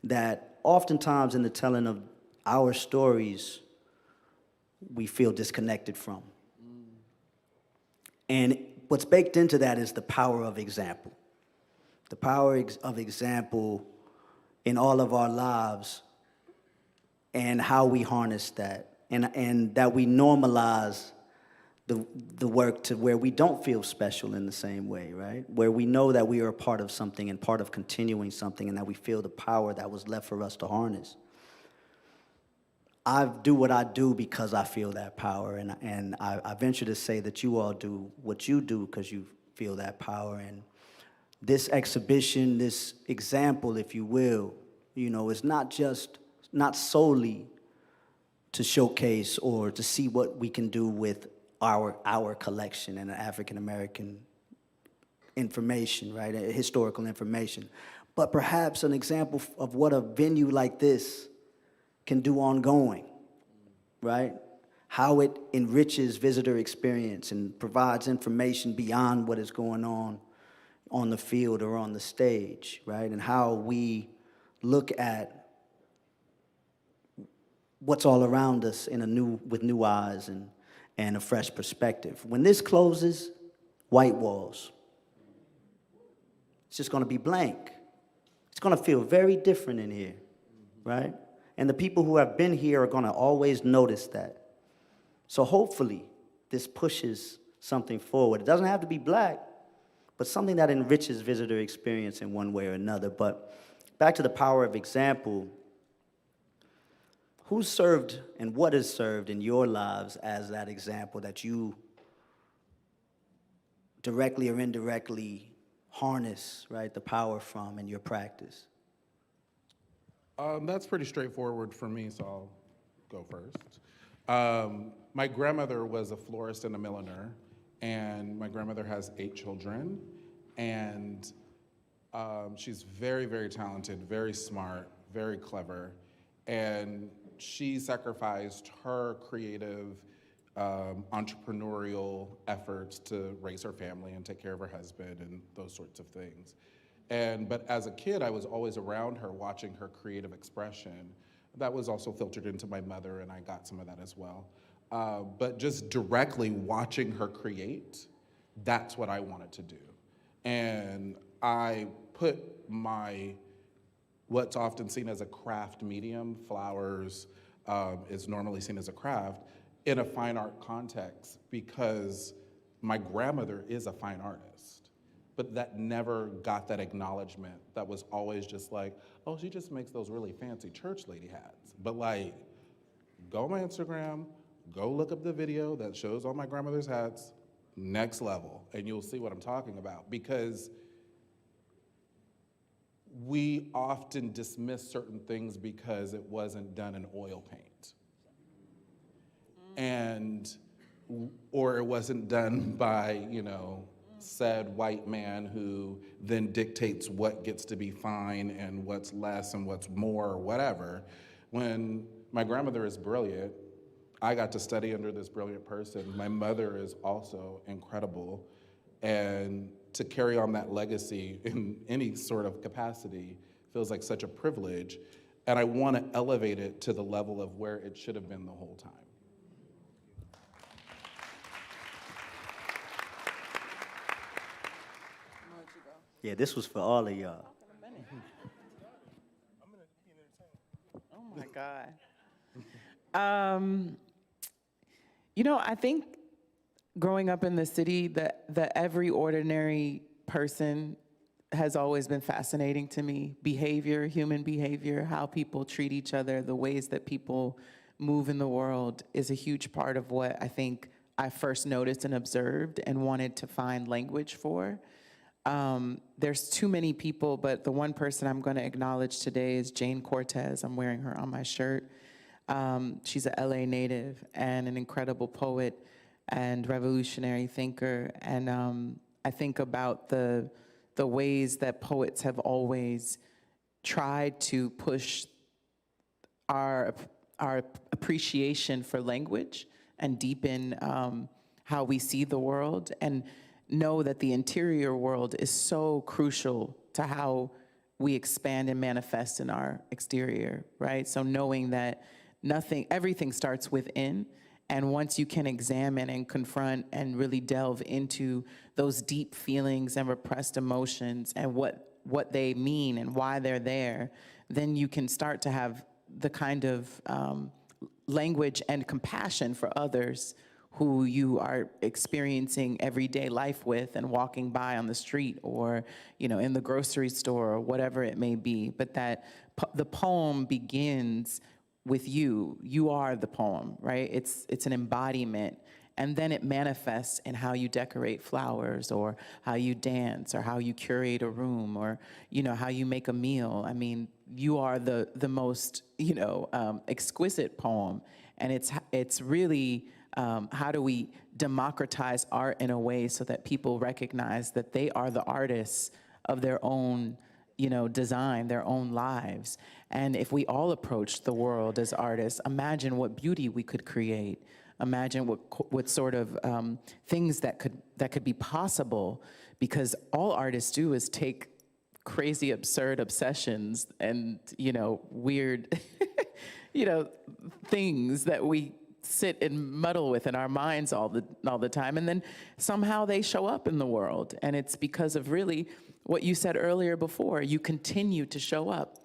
that oftentimes in the telling of our stories we feel disconnected from. And what's baked into that is the power of example. The power of example in all of our lives and how we harness that. And that we normalize the work to where we don't feel special in the same way, right? Where we know that we are a part of something and part of continuing something, and that we feel the power that was left for us to harness. I do what I do because I feel that power, and I venture to say that you all do what you do because you feel that power. And this exhibition, this example, if you will, you know, is not solely to showcase or to see what we can do with our collection and African American information, right? Historical information. But perhaps an example of what a venue like this can do ongoing, right? How it enriches visitor experience and provides information beyond what is going on the field or on the stage, right? And how we look at what's all around us with new eyes and a fresh perspective. When this closes, white walls. It's just gonna be blank. It's gonna feel very different in here, right? And the people who have been here are gonna always notice that. So hopefully, this pushes something forward. It doesn't have to be black, but something that enriches visitor experience in one way or another. But back to the power of example, who's served and what is served in your lives as that example that you directly or indirectly harness, right, the power from in your practice? That's pretty straightforward for me, so I'll go first. My grandmother was a florist and a milliner, and my grandmother has 8 children, and she's very, very talented, very smart, very clever, and she sacrificed her creative, entrepreneurial efforts to raise her family and take care of her husband and those sorts of things. But as a kid, I was always around her watching her creative expression. That was also filtered into my mother, and I got some of that as well. But just directly watching her create, that's what I wanted to do. And I put what's often seen as a craft medium, flowers is normally seen as a craft, in a fine art context because my grandmother is a fine artist. But that never got that acknowledgement. That was always just like, oh, she just makes those really fancy church lady hats. But like, go on my Instagram, go look up the video that shows all my grandmother's hats, next level, and you'll see what I'm talking about. Because we often dismiss certain things because it wasn't done in oil paint. Or it wasn't done by, said white man who then dictates what gets to be fine and what's less and what's more or whatever. When my grandmother is brilliant, I got to study under this brilliant person. My mother is also incredible. And to carry on that legacy in any sort of capacity feels like such a privilege. And I want to elevate it to the level of where it should have been the whole time. Yeah, this was for all of y'all. Oh my God. I think growing up in the city, the every ordinary person has always been fascinating to me. Behavior, human behavior, how people treat each other, the ways that people move in the world is a huge part of what I think I first noticed and observed and wanted to find language for. There's too many people, but the one person I'm going to acknowledge today is Jane Cortez. I'm wearing her on my shirt. She's a LA native and an incredible poet and revolutionary thinker. And I think about the ways that poets have always tried to push our appreciation for language and deepen how we see the world, and know that the interior world is so crucial to how we expand and manifest in our exterior, right? So knowing that everything starts within, and once you can examine and confront and really delve into those deep feelings and repressed emotions and what they mean and why they're there, then you can start to have the kind of language and compassion for others who you are experiencing everyday life with and walking by on the street or, in the grocery store or whatever it may be. But that the poem begins with you. You are the poem, right? It's an embodiment. And then it manifests in how you decorate flowers or how you dance or how you curate a room or, how you make a meal. I mean, you are the most, exquisite poem. And it's really how do we democratize art in a way so that people recognize that they are the artists of their own, design, their own lives. And if we all approach the world as artists, imagine what beauty we could create. Imagine what sort of things that could be possible, because all artists do is take crazy, absurd obsessions and weird, things that we sit and muddle with in our minds all the time, and then somehow they show up in the world. And it's because of really what you said earlier before. You continue to show up.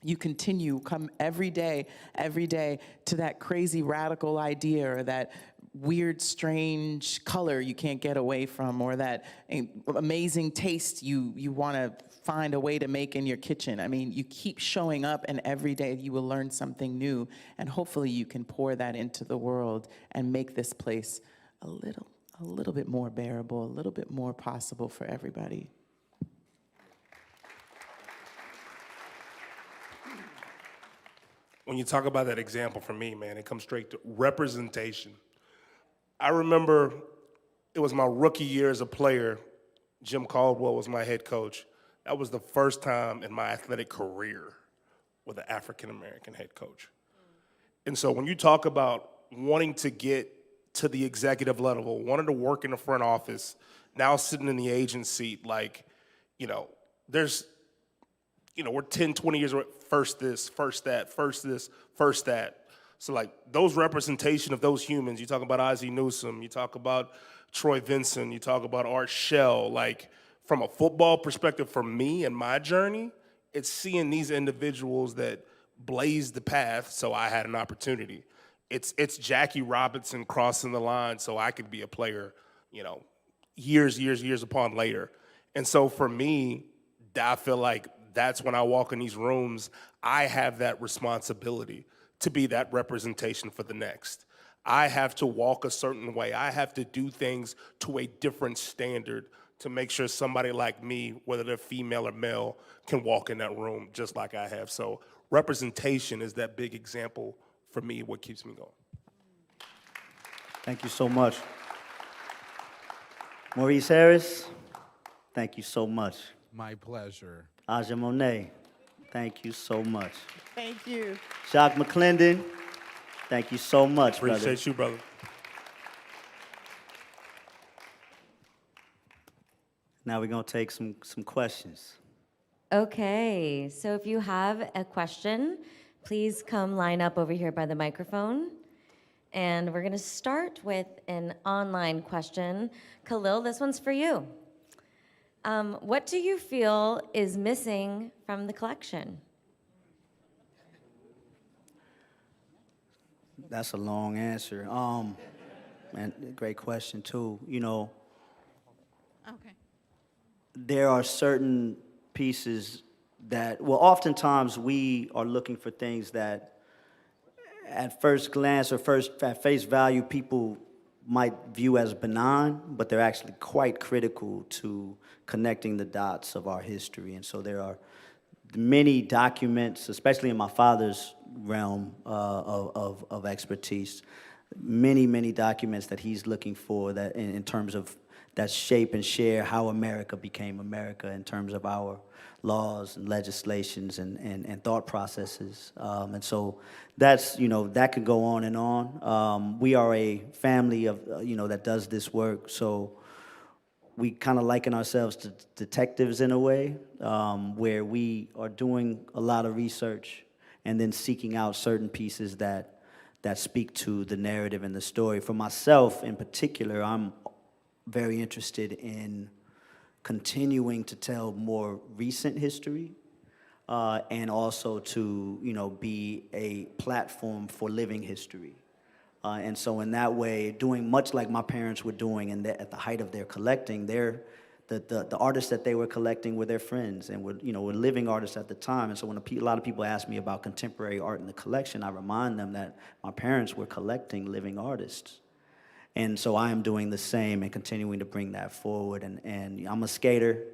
You continue, come every day to that crazy radical idea, or that weird, strange color you can't get away from, or that amazing taste you want to find a way to make in your kitchen. I mean, you keep showing up, and every day you will learn something new, and hopefully you can pour that into the world and make this place a little bit more bearable, a little bit more possible for everybody. When you talk about that example for me, man, it comes straight to representation. I remember it was my rookie year as a player. Jim Caldwell was my head coach. That was the first time in my athletic career with an African-American head coach. And so when you talk about wanting to get to the executive level, wanting to work in the front office, now sitting in the agent seat, we're 10, 20 years away, first this, first that, first this, first that. So those representation of those humans, you talk about Ozzie Newsome, you talk about Troy Vincent, you talk about Art Shell, from a football perspective for me and my journey, it's seeing these individuals that blazed the path so I had an opportunity. It's Jackie Robinson crossing the line so I could be a player, years upon later. And so for me, I feel like that's when I walk in these rooms, I have that responsibility to be that representation for the next. I have to walk a certain way. I have to do things to a different standard to make sure somebody like me, whether they're female or male, can walk in that room just like I have. So representation is that big example for me, what keeps me going. Thank you so much. Maurice Harris, thank you so much. My pleasure. Aja Monet, thank you so much. Thank you. Jacques McClendon, thank you so much, brother. Appreciate you, brother. Now we're going to take some questions. Okay, so if you have a question, please come line up over here by the microphone. And we're going to start with an online question. Khalil, this one's for you. What do you feel is missing from the collection? That's a long answer. And great question too. Okay. There are certain pieces that, oftentimes we are looking for things that at first glance or at face value, people might view as benign, but they're actually quite critical to connecting the dots of our history. And so there are many documents, especially in my father's realm of expertise, many documents that he's looking for that in terms of that shape and share how America became America in terms of our laws and legislations and thought processes. And so that's, that could go on and on. We are a family of, that does this work. So we kind of liken ourselves to detectives in a way, where we are doing a lot of research and then seeking out certain pieces that speak to the narrative and the story. For myself in particular, I'm very interested in continuing to tell more recent history, and also to be a platform for living history. And so in that way, doing much like my parents were doing, and at the height of their collecting, the artists that they were collecting were their friends and were living artists at the time. And so when a lot of people ask me about contemporary art in the collection, I remind them that my parents were collecting living artists. And so I am doing the same and continuing to bring that forward. And I'm a skater,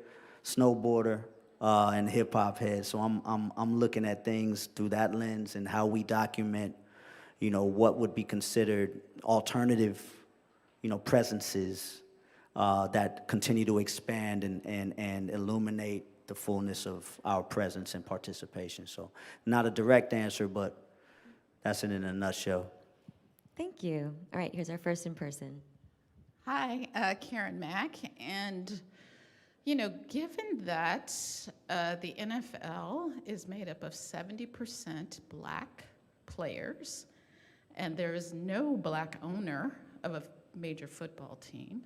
snowboarder, and hip hop head. So I'm looking at things through that lens and how we document, what would be considered alternative, presences that continue to expand and illuminate the fullness of our presence and participation. So not a direct answer, but that's it in a nutshell. Thank you. All right, here's our first in person. Hi, Karen Mack, and given that the NFL is made up of 70% Black players, and there is no Black owner of a major football team,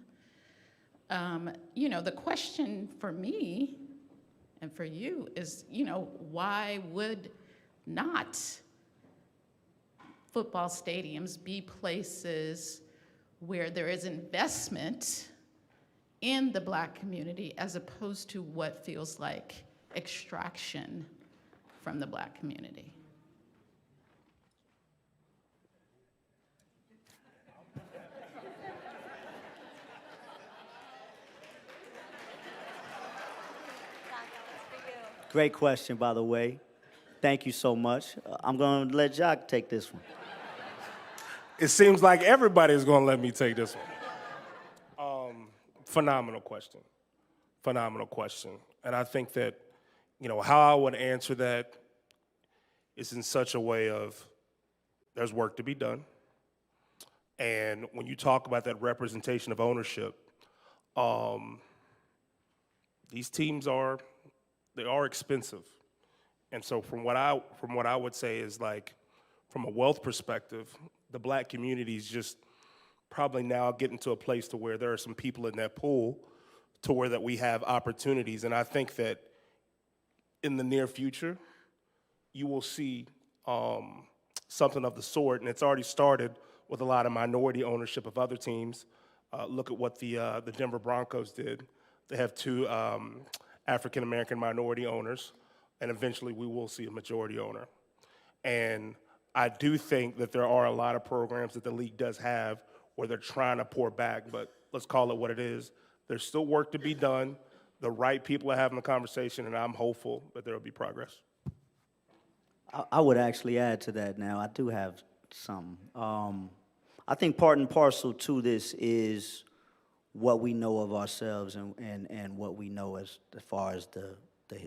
the question for me and for you is, why would not football stadiums be places where there is investment in the Black community as opposed to what feels like extraction from the Black community? Great question, by the way. Thank you so much. I'm going to let Jacques take this one. It seems like everybody's going to let me take this one. Phenomenal question. Phenomenal question. And I think that, how I would answer that is in such a way of there's work to be done. And when you talk about that representation of ownership, these teams are expensive. And so from what I would say is, like, from a wealth perspective, the Black community is just probably now getting to a place to where there are some people in that pool to where that we have opportunities. And I think that in the near future, you will see something of the sort, and it's already started with a lot of minority ownership of other teams. Look at what the Denver Broncos did. They have 2 African-American minority owners, and eventually we will see a majority owner. And I do think that there are a lot of programs that the league does have where they're trying to pour back, but let's call it what it is. There's still work to be done. The right people are having the conversation, and I'm hopeful that there will be progress. I would actually add to that now. I do have some. I think part and parcel to this is what we know of ourselves and what we know as far as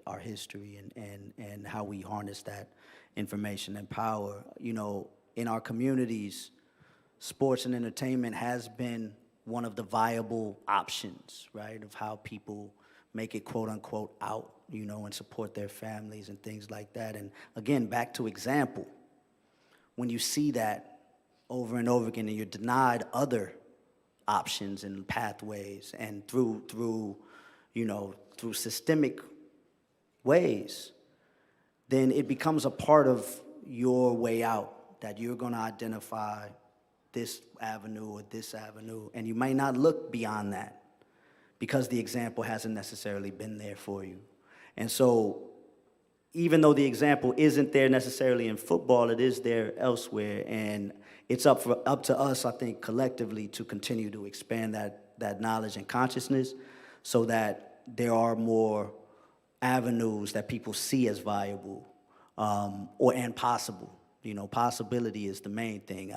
our history and how we harness that information and power. In our communities, sports and entertainment has been one of the viable options, right, of how people make it quote unquote out, and support their families and things like that. And again, back to example, when you see that over and over again and you're denied other options and pathways and through systemic ways, then it becomes a part of your way out, that you're going to identify this avenue or this avenue, and you might not look beyond that because the example hasn't necessarily been there for you. And so even though the example isn't there necessarily in football, it is there elsewhere, and it's up to us, I think, collectively to continue to expand that knowledge and consciousness so that there are more avenues that people see as viable and possible. Possibility is the main thing.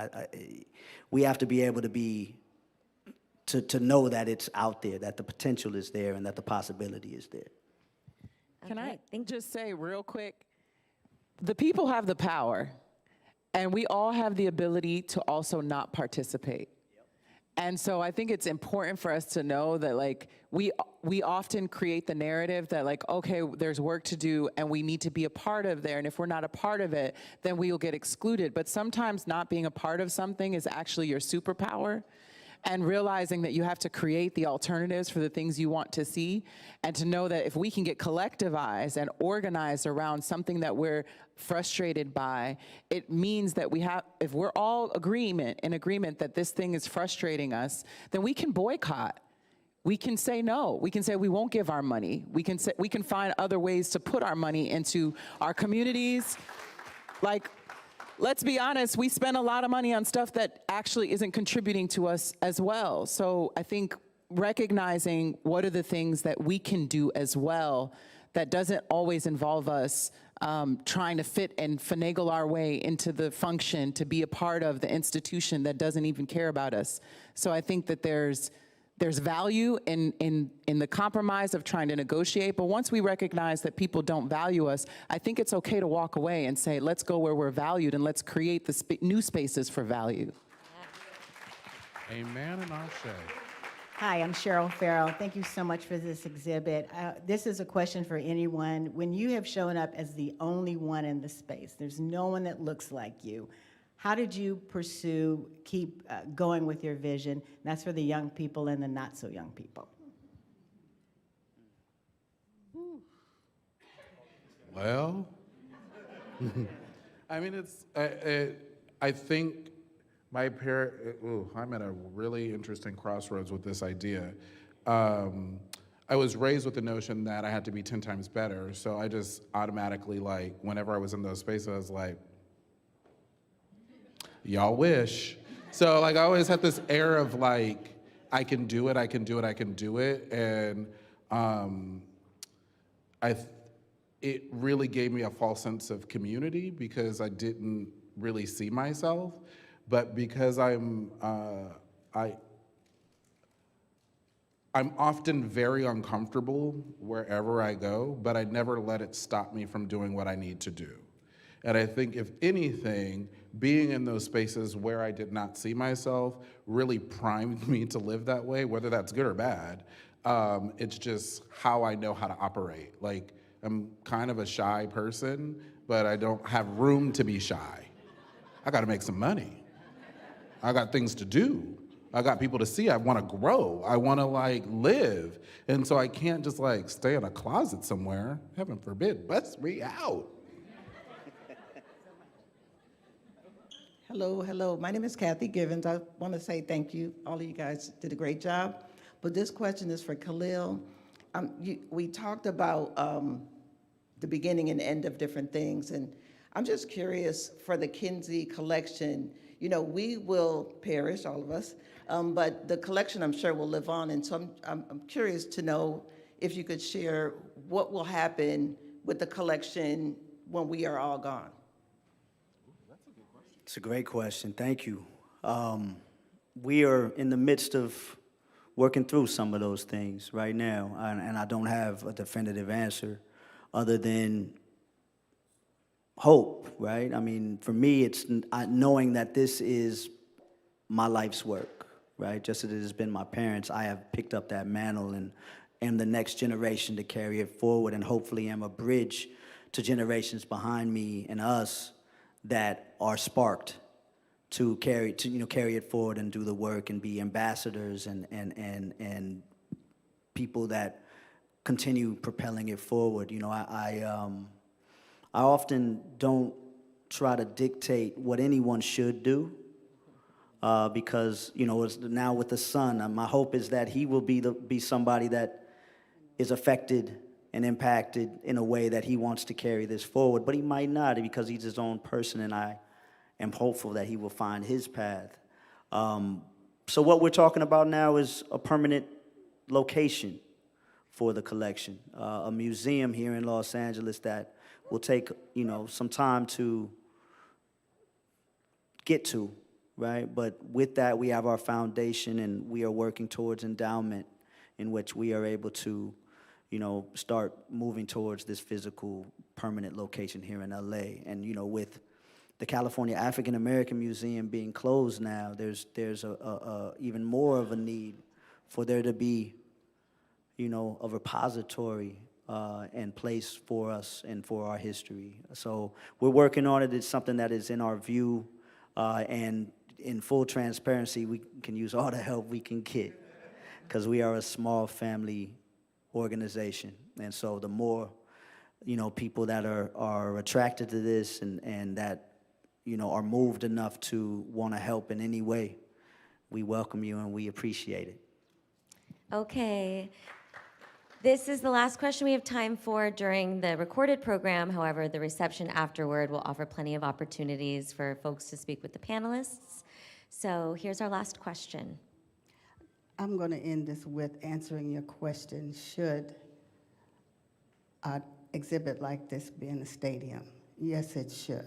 We have to be able to know that it's out there, that the potential is there, and that the possibility is there. Can Okay, I just say real quick, the people have the power, and we all have the ability to also not participate. And so I think it's important for us to know that, like, we often create the narrative that, like, okay, there's work to do and we need to be a part of there, and if we're not a part of it, then we will get excluded. But sometimes not being a part of something is actually your superpower, and realizing that you have to create the alternatives for the things you want to see, and to know that if we can get collectivized and organized around something that we're frustrated by, it means that if we're all in agreement that this thing is frustrating us, then we can boycott. We can say no. We can say we won't give our money. We can find other ways to put our money into our communities. Like, let's be honest, we spend a lot of money on stuff that actually isn't contributing to us as well. So I think recognizing what are the things that we can do as well that doesn't always involve us trying to fit and finagle our way into the function to be a part of the institution that doesn't even care about us. So I think that there's value in the compromise of trying to negotiate, but once we recognize that people don't value us, I think it's okay to walk away and say, let's go where we're valued and let's create the new spaces for value. Amen and Ashe. Hi, I'm Cheryl Farrell. Thank you so much for this exhibit. This is a question for anyone. When you have shown up as the only one in the space, there's no one that looks like you, how did you keep going with your vision? That's for the young people and the not so young people. Well, I mean, I think my parent, I'm at a really interesting crossroads with this idea. I was raised with the notion that I had to be 10 times better, so I just automatically, like, whenever I was in those spaces, I was like, y'all wish. So, like, I always had this air of, like, I can do it, I can do it, I can do it, and it really gave me a false sense of community because I didn't really see myself. But because I'm often very uncomfortable wherever I go, but I never let it stop me from doing what I need to do. And I think if anything, being in those spaces where I did not see myself really primed me to live that way, whether that's good or bad. It's just how I know how to operate. Like, I'm kind of a shy person, but I don't have room to be shy. I gotta make some money. I got things to do. I got people to see. I wanna grow. I wanna, like, live. And so I can't just, like, stay in a closet somewhere. Heaven forbid, bust me out. Hello. My name is Kathy Givens. I want to say thank you. All of you guys did a great job. But this question is for Khalil. We talked about the beginning and end of different things, and I'm just curious for the Kinsey collection. You know, we will perish, all of us, but the collection I'm sure will live on. And so I'm curious to know if you could share what will happen with the collection when we are all gone. It's a great question. Thank you. We are in the midst of working through some of those things right now, and I don't have a definitive answer other than hope, right? I mean, for me, it's knowing that this is my life's work, right? Just as it has been my parents, I have picked up that mantle and am the next generation to carry it forward, and hopefully am a bridge to generations behind me and us that are sparked to carry it forward and do the work and be ambassadors and people that continue propelling it forward. You know, I often don't try to dictate what anyone should do because, you know, now with the son, my hope is that he will be somebody that is affected and impacted in a way that he wants to carry this forward, but he might not because he's his own person, and I am hopeful that he will find his path. So what we're talking about now is a permanent location for the collection, a museum here in Los Angeles that will take, you know, some time to get to, right? But with that, we have our foundation, and we are working towards endowment in which we are able to, you know, start moving towards this physical permanent location here in LA. And, you know, with the California African American Museum being closed now, there's even more of a need for there to be, you know, a repository and place for us and for our history. So we're working on it. It's something that is in our view, and in full transparency, we can use all the help we can get because we are a small family organization. And so the more, you know, people that are attracted to this and that, you know, are moved enough to want to help in any way, we welcome you and we appreciate it. Okay. This is the last question we have time for during the recorded program. However, the reception afterward will offer plenty of opportunities for folks to speak with the panelists. So here's our last question. I'm going to end this with answering your question. Should exhibit like this be in the stadium? Yes, it should.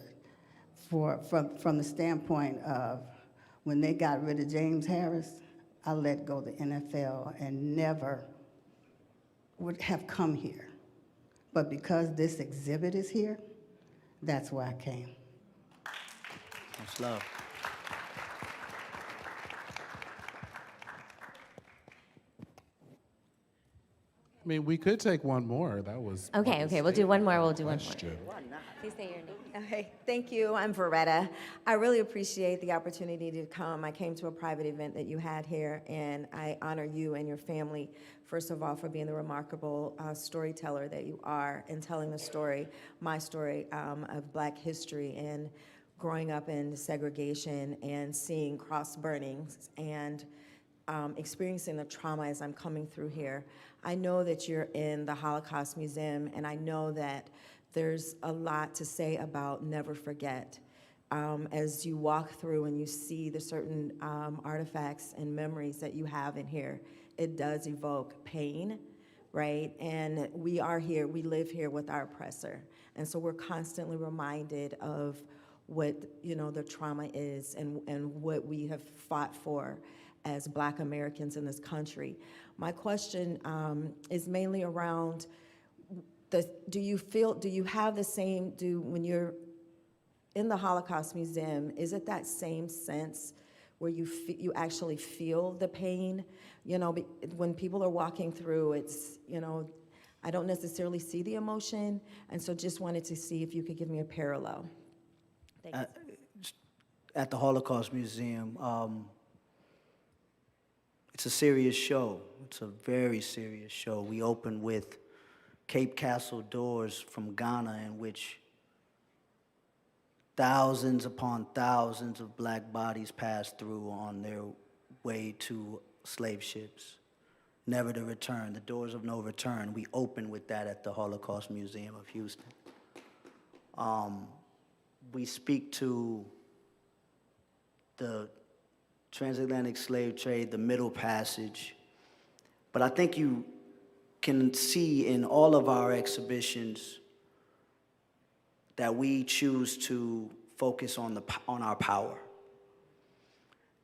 From the standpoint of when they got rid of James Harris, I let go the NFL and never would have come here. But because this exhibit is here, that's why I came. Much love. I mean, we could take one more. That was Okay, we'll do one more. We'll do one more. question. Please say your name. Okay, thank you. I'm Veretta. I really appreciate the opportunity to come. I came to a private event that you had here, and I honor you and your family, first of all, for being the remarkable storyteller that you are and telling the story, my story of Black history and growing up in segregation and seeing cross burnings and experiencing the trauma as I'm coming through here. I know that you're in the Holocaust Museum, and I know that there's a lot to say about never forget. As you walk through and you see the certain artifacts and memories that you have in here, it does evoke pain, right? And we are here, we live here with our oppressor. And so we're constantly reminded of what, you know, the trauma is and what we have fought for as Black Americans in this country. My question is mainly around do you have the same, when you're in the Holocaust Museum, is it that same sense where you actually feel the pain? You know, when people are walking through, it's, you know, I don't necessarily see the emotion, and so just wanted to see if you could give me a parallel. Thanks. At the Holocaust Museum, it's a serious show. It's a very serious show. We open with Cape Castle doors from Ghana, in which thousands upon thousands of Black bodies passed through on their way to slave ships, never to return, the doors of no return. We open with that at the Holocaust Museum of Houston. We speak to the transatlantic slave trade, the Middle Passage, but I think you can see in all of our exhibitions that we choose to focus on our power.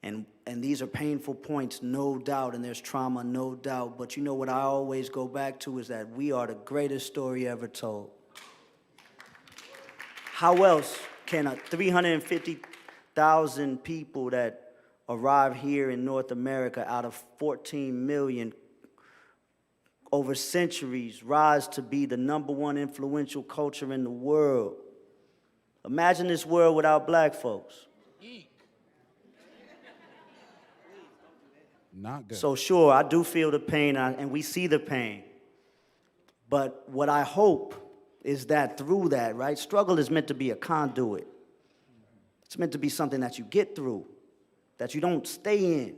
And these are painful points, no doubt, and there's trauma, no doubt, but you know what I always go back to is that we are the greatest story ever told. How else can 350,000 people that arrive here in North America out of 14 million over centuries rise to be the #1 influential culture in the world? Imagine this world without Black folks. Not good. So sure, I do feel the pain, and we see the pain. But what I hope is that through that, right, struggle is meant to be a conduit. It's meant to be something that you get through, that you don't stay in.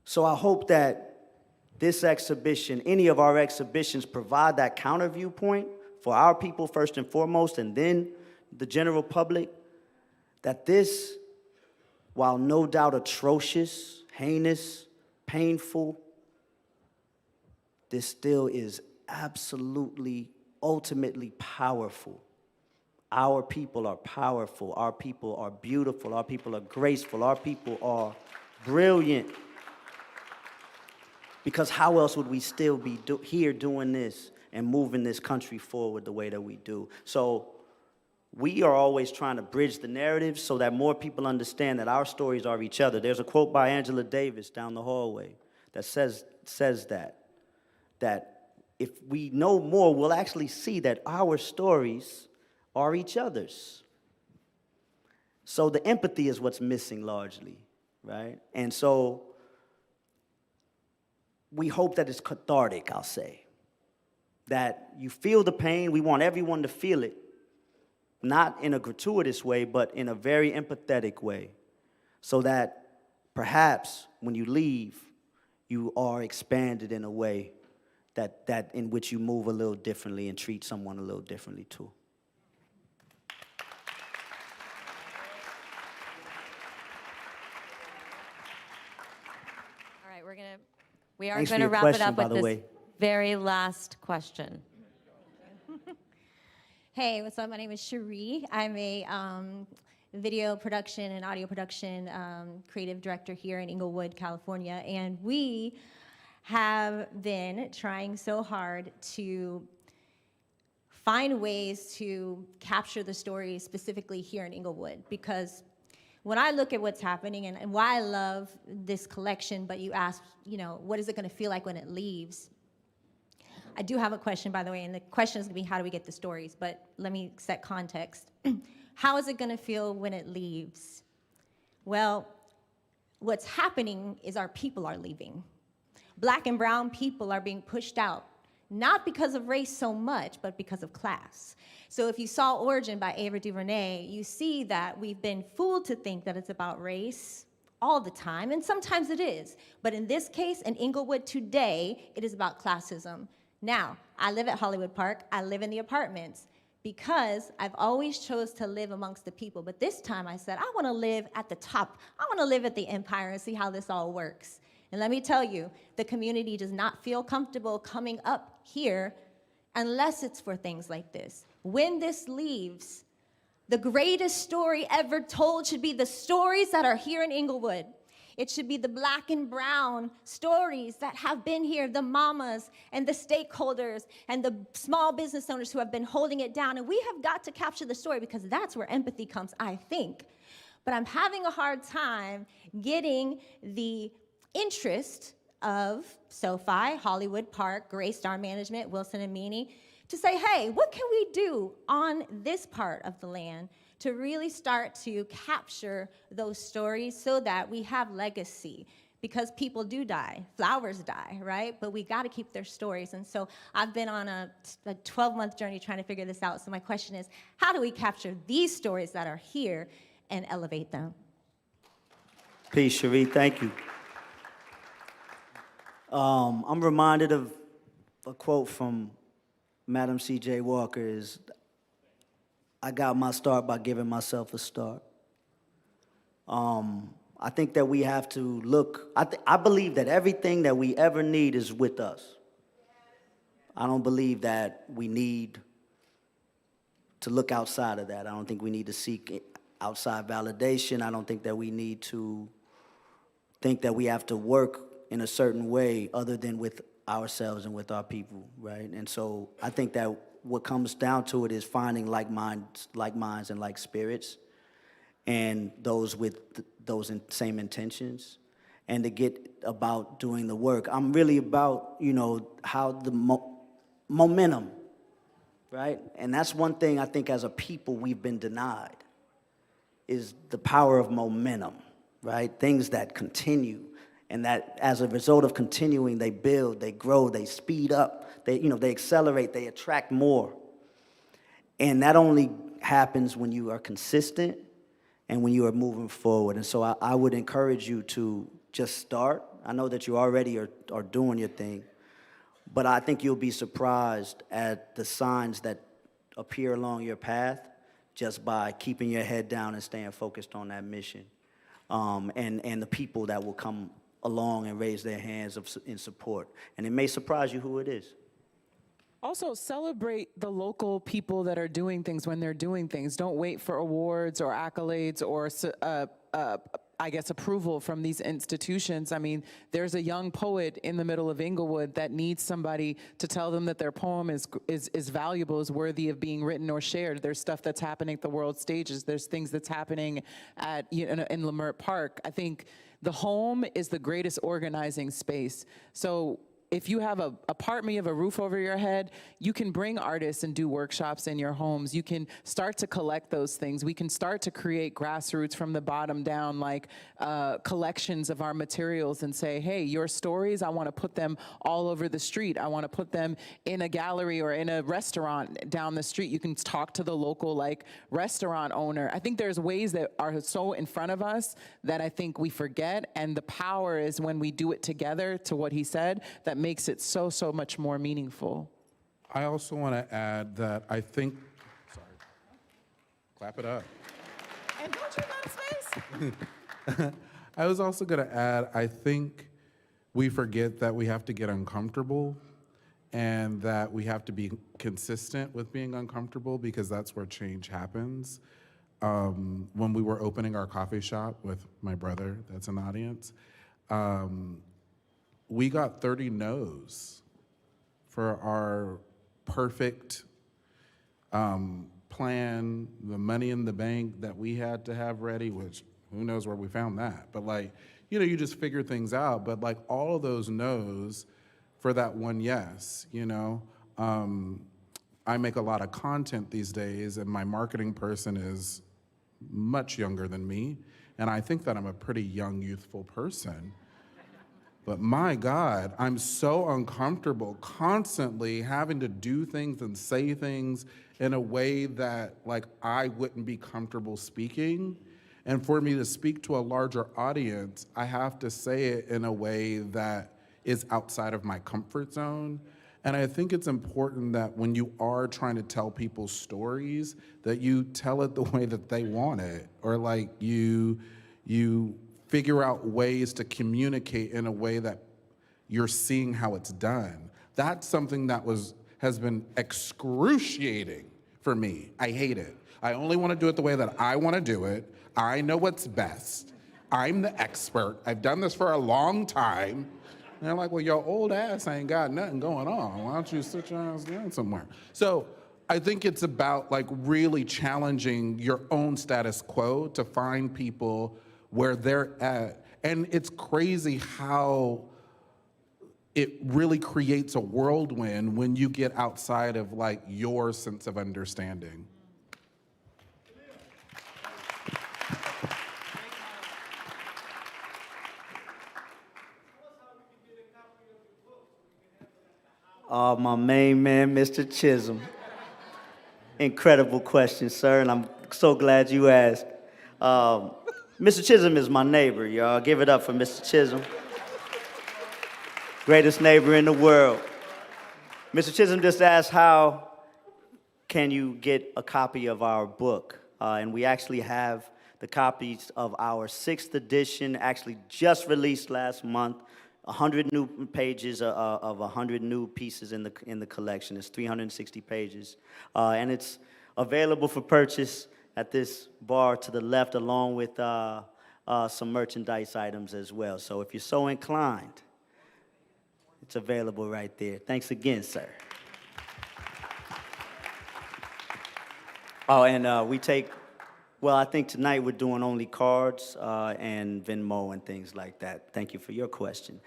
So I hope that this exhibition, any of our exhibitions, provide that counter viewpoint for our people first and foremost, and then the general public, that this, while no doubt atrocious, heinous, painful, this still is absolutely, ultimately powerful. Our people are powerful, our people are beautiful, our people are graceful, our people are brilliant. Because how else would we still be here doing this and moving this country forward the way that we do? So we are always trying to bridge the narrative so that more people understand that our stories are each other. There's a quote by Angela Davis down the hallway that says that if we know more, we'll actually see that our stories are each other's. So the empathy is what's missing largely, right? And so we hope that it's cathartic, I'll say. That you feel the pain, we want everyone to feel it, not in a gratuitous way, but in a very empathetic way, so that perhaps when you leave, you are expanded in a way that in which you move a little differently and treat someone a little differently too. All right, we are Thanks for going to your wrap it question, up by with the this way. very last question. Hey, what's up? My name is Cherie. I'm a video production and audio production creative director here in Inglewood, California. And we have been trying so hard to find ways to capture the stories specifically here in Inglewood, because when I look at what's happening and why I love this collection, but you ask, what is it going to feel like when it leaves? I do have a question, by the way, and the question is going to be, how do we get the stories? But let me set context. How is it going to feel when it leaves? Well, what's happening is our people are leaving. Black and brown people are being pushed out, not because of race so much, but because of class. So if you saw Origin by Ava DuVernay, you see that we've been fooled to think that it's about race all the time, and sometimes it is. But in this case, in Inglewood today, it is about classism. Now, I live at Hollywood Park. I live in the apartments because I've always chose to live amongst the people. But this time I said, I want to live at the top. I want to live at the Empire and see how this all works. And let me tell you, the community does not feel comfortable coming up here unless it's for things like this. When this leaves, the greatest story ever told should be the stories that are here in Inglewood. It should be the black and brown stories that have been here, the mamas and the stakeholders and the small business owners who have been holding it down. And we have got to capture the story because that's where empathy comes, I think. But I'm having a hard time getting the interest of SoFi, Hollywood Park, Gray Star Management, Wilson and Meany, to say, hey, what can we do on this part of the land to really start to capture those stories so that we have legacy? Because people do die, flowers die, right? But we gotta keep their stories. And so I've been on a 12-month journey trying to figure this out. So my question is, how do we capture these stories that are here and elevate them? Peace, Cherie, thank you. I'm reminded of a quote from Madam C.J. Walker is, I got my start by giving myself a start. I think that we have to look, I believe that everything that we ever need is with us. I don't believe that we need to look outside of that. I don't think we need to seek outside validation. I don't think that we need to think that we have to work in a certain way other than with ourselves and with our people, right? And so I think that what comes down to it is finding like minds and like spirits, and those with those same intentions, and to get about doing the work. I'm really about, how the momentum, right? And that's one thing I think as a people we've been denied, is the power of momentum, right? Things that continue, and that as a result of continuing, they build, they grow, they speed up, they accelerate, they attract more. And that only happens when you are consistent and when you are moving forward. And so I would encourage you to just start. I know that you already are doing your thing, but I think you'll be surprised at the signs that appear along your path just by keeping your head down and staying focused on that mission. And the people that will come along and raise their hands in support. And it may surprise you who it is. Also, celebrate the local people that are doing things when they're doing things. Don't wait for awards or accolades or, approval from these institutions. I mean, there's a young poet in the middle of Inglewood that needs somebody to tell them that their poem is valuable, is worthy of being written or shared. There's stuff that's happening at the world stages. There's things that's happening at in Leimert Park. I think the home is the greatest organizing space. So if you have an apartment, you have a roof over your head, you can bring artists and do workshops in your homes. You can start to collect those things. We can start to create grassroots from the bottom down, like collections of our materials, and say, hey, your stories, I want to put them all over the street. I want to put them in a gallery or in a restaurant down the street. You can talk to the local restaurant owner. I think there's ways that are so in front of us that I think we forget, and the power is when we do it together, to what he said, that makes it so much more meaningful. I also want to add that I think, clap it up. And don't you love space? I was also going to add, I think we forget that we have to get uncomfortable and that we have to be consistent with being uncomfortable because that's where change happens. When we were opening our coffee shop with my brother that's in the audience, we got 30 no's for our perfect plan, the money in the bank that we had to have ready, which who knows where we found that. But like, you know, you just figure things out. But like all of those no's for that one yes, you know. I make a lot of content these days, and my marketing person is much younger than me, and I think that I'm a pretty young, youthful person. But my God, I'm so uncomfortable constantly having to do things and say things in a way that like I wouldn't be comfortable speaking. And for me to speak to a larger audience, I have to say it in a way that is outside of my comfort zone. And I think it's important that when you are trying to tell people's stories, that you tell it the way that they want it, or like you figure out ways to communicate in a way that you're seeing how it's done. That's something that has been excruciating for me. I hate it. I only want to do it the way that I want to do it. I know what's best. I'm the expert. I've done this for a long time. And they're like, well, your old ass ain't got nothing going on. Why don't you sit your ass down somewhere? So I think it's about like really challenging your own status quo to find people where they're at. And it's crazy how it really creates a whirlwind when you get outside of like your sense of understanding. Oh, my main man, Mr. Chisholm. Incredible question, sir, and I'm so glad you asked. Mr. Chisholm is my neighbor, y'all. Give it up for Mr. Chisholm. Greatest neighbor in the world. Mr. Chisholm just asked how can you get a copy of our book? And we actually have the copies of our 6th edition, actually just released last month. 100 new pages of 100 new pieces in the collection. It's 360 pages. And it's available for purchase at this bar to the left, along with some merchandise items as well. So if you're so inclined, it's available right there. Thanks again, sir. Oh, and we take, well, I think tonight we're doing only cards and Venmo and things like that. Thank you for your question.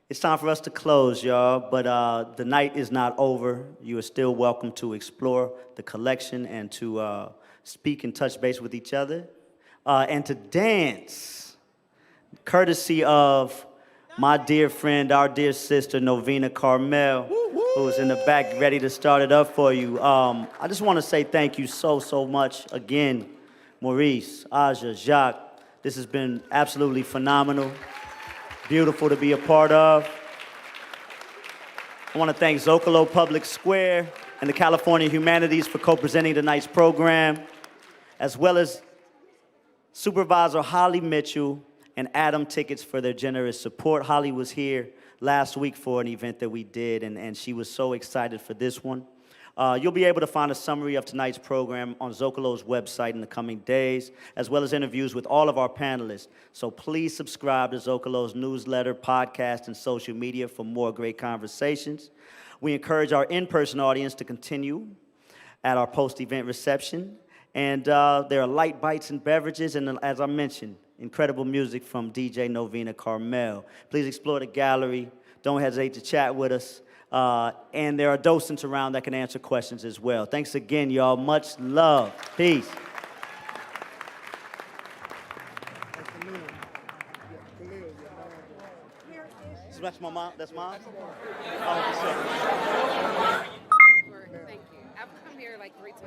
It's time for us to close, y'all, but the night is not over. You are still welcome to explore the collection and to speak and touch base with each other and to dance, courtesy of my dear friend, our dear sister, Novena Carmel, who's in the back ready to start it up for you. I just want to say thank you so much again, Maurice, Aja, Jacques. This has been absolutely phenomenal, beautiful to be a part of. I want to thank Zócalo Public Square and the California Humanities for co-presenting tonight's program, as well as Supervisor Holly Mitchell and Adam Tickets for their generous support. Holly was here last week for an event that we did, and she was so excited for this one. You'll be able to find a summary of tonight's program on Zócalo's website in the coming days, as well as interviews with all of our panelists. So please subscribe to Zócalo's newsletter, podcast, and social media for more great conversations. We encourage our in-person audience to continue at our post-event reception. And there are light bites and beverages, and as I mentioned, incredible music from DJ Novena Carmel. Please explore the gallery. Don't hesitate to chat with us. And there are docents around that can answer questions as well. Thanks again, y'all. Much love. Peace. That's my mom. That's mom? Thank you. I've come here like 3 times.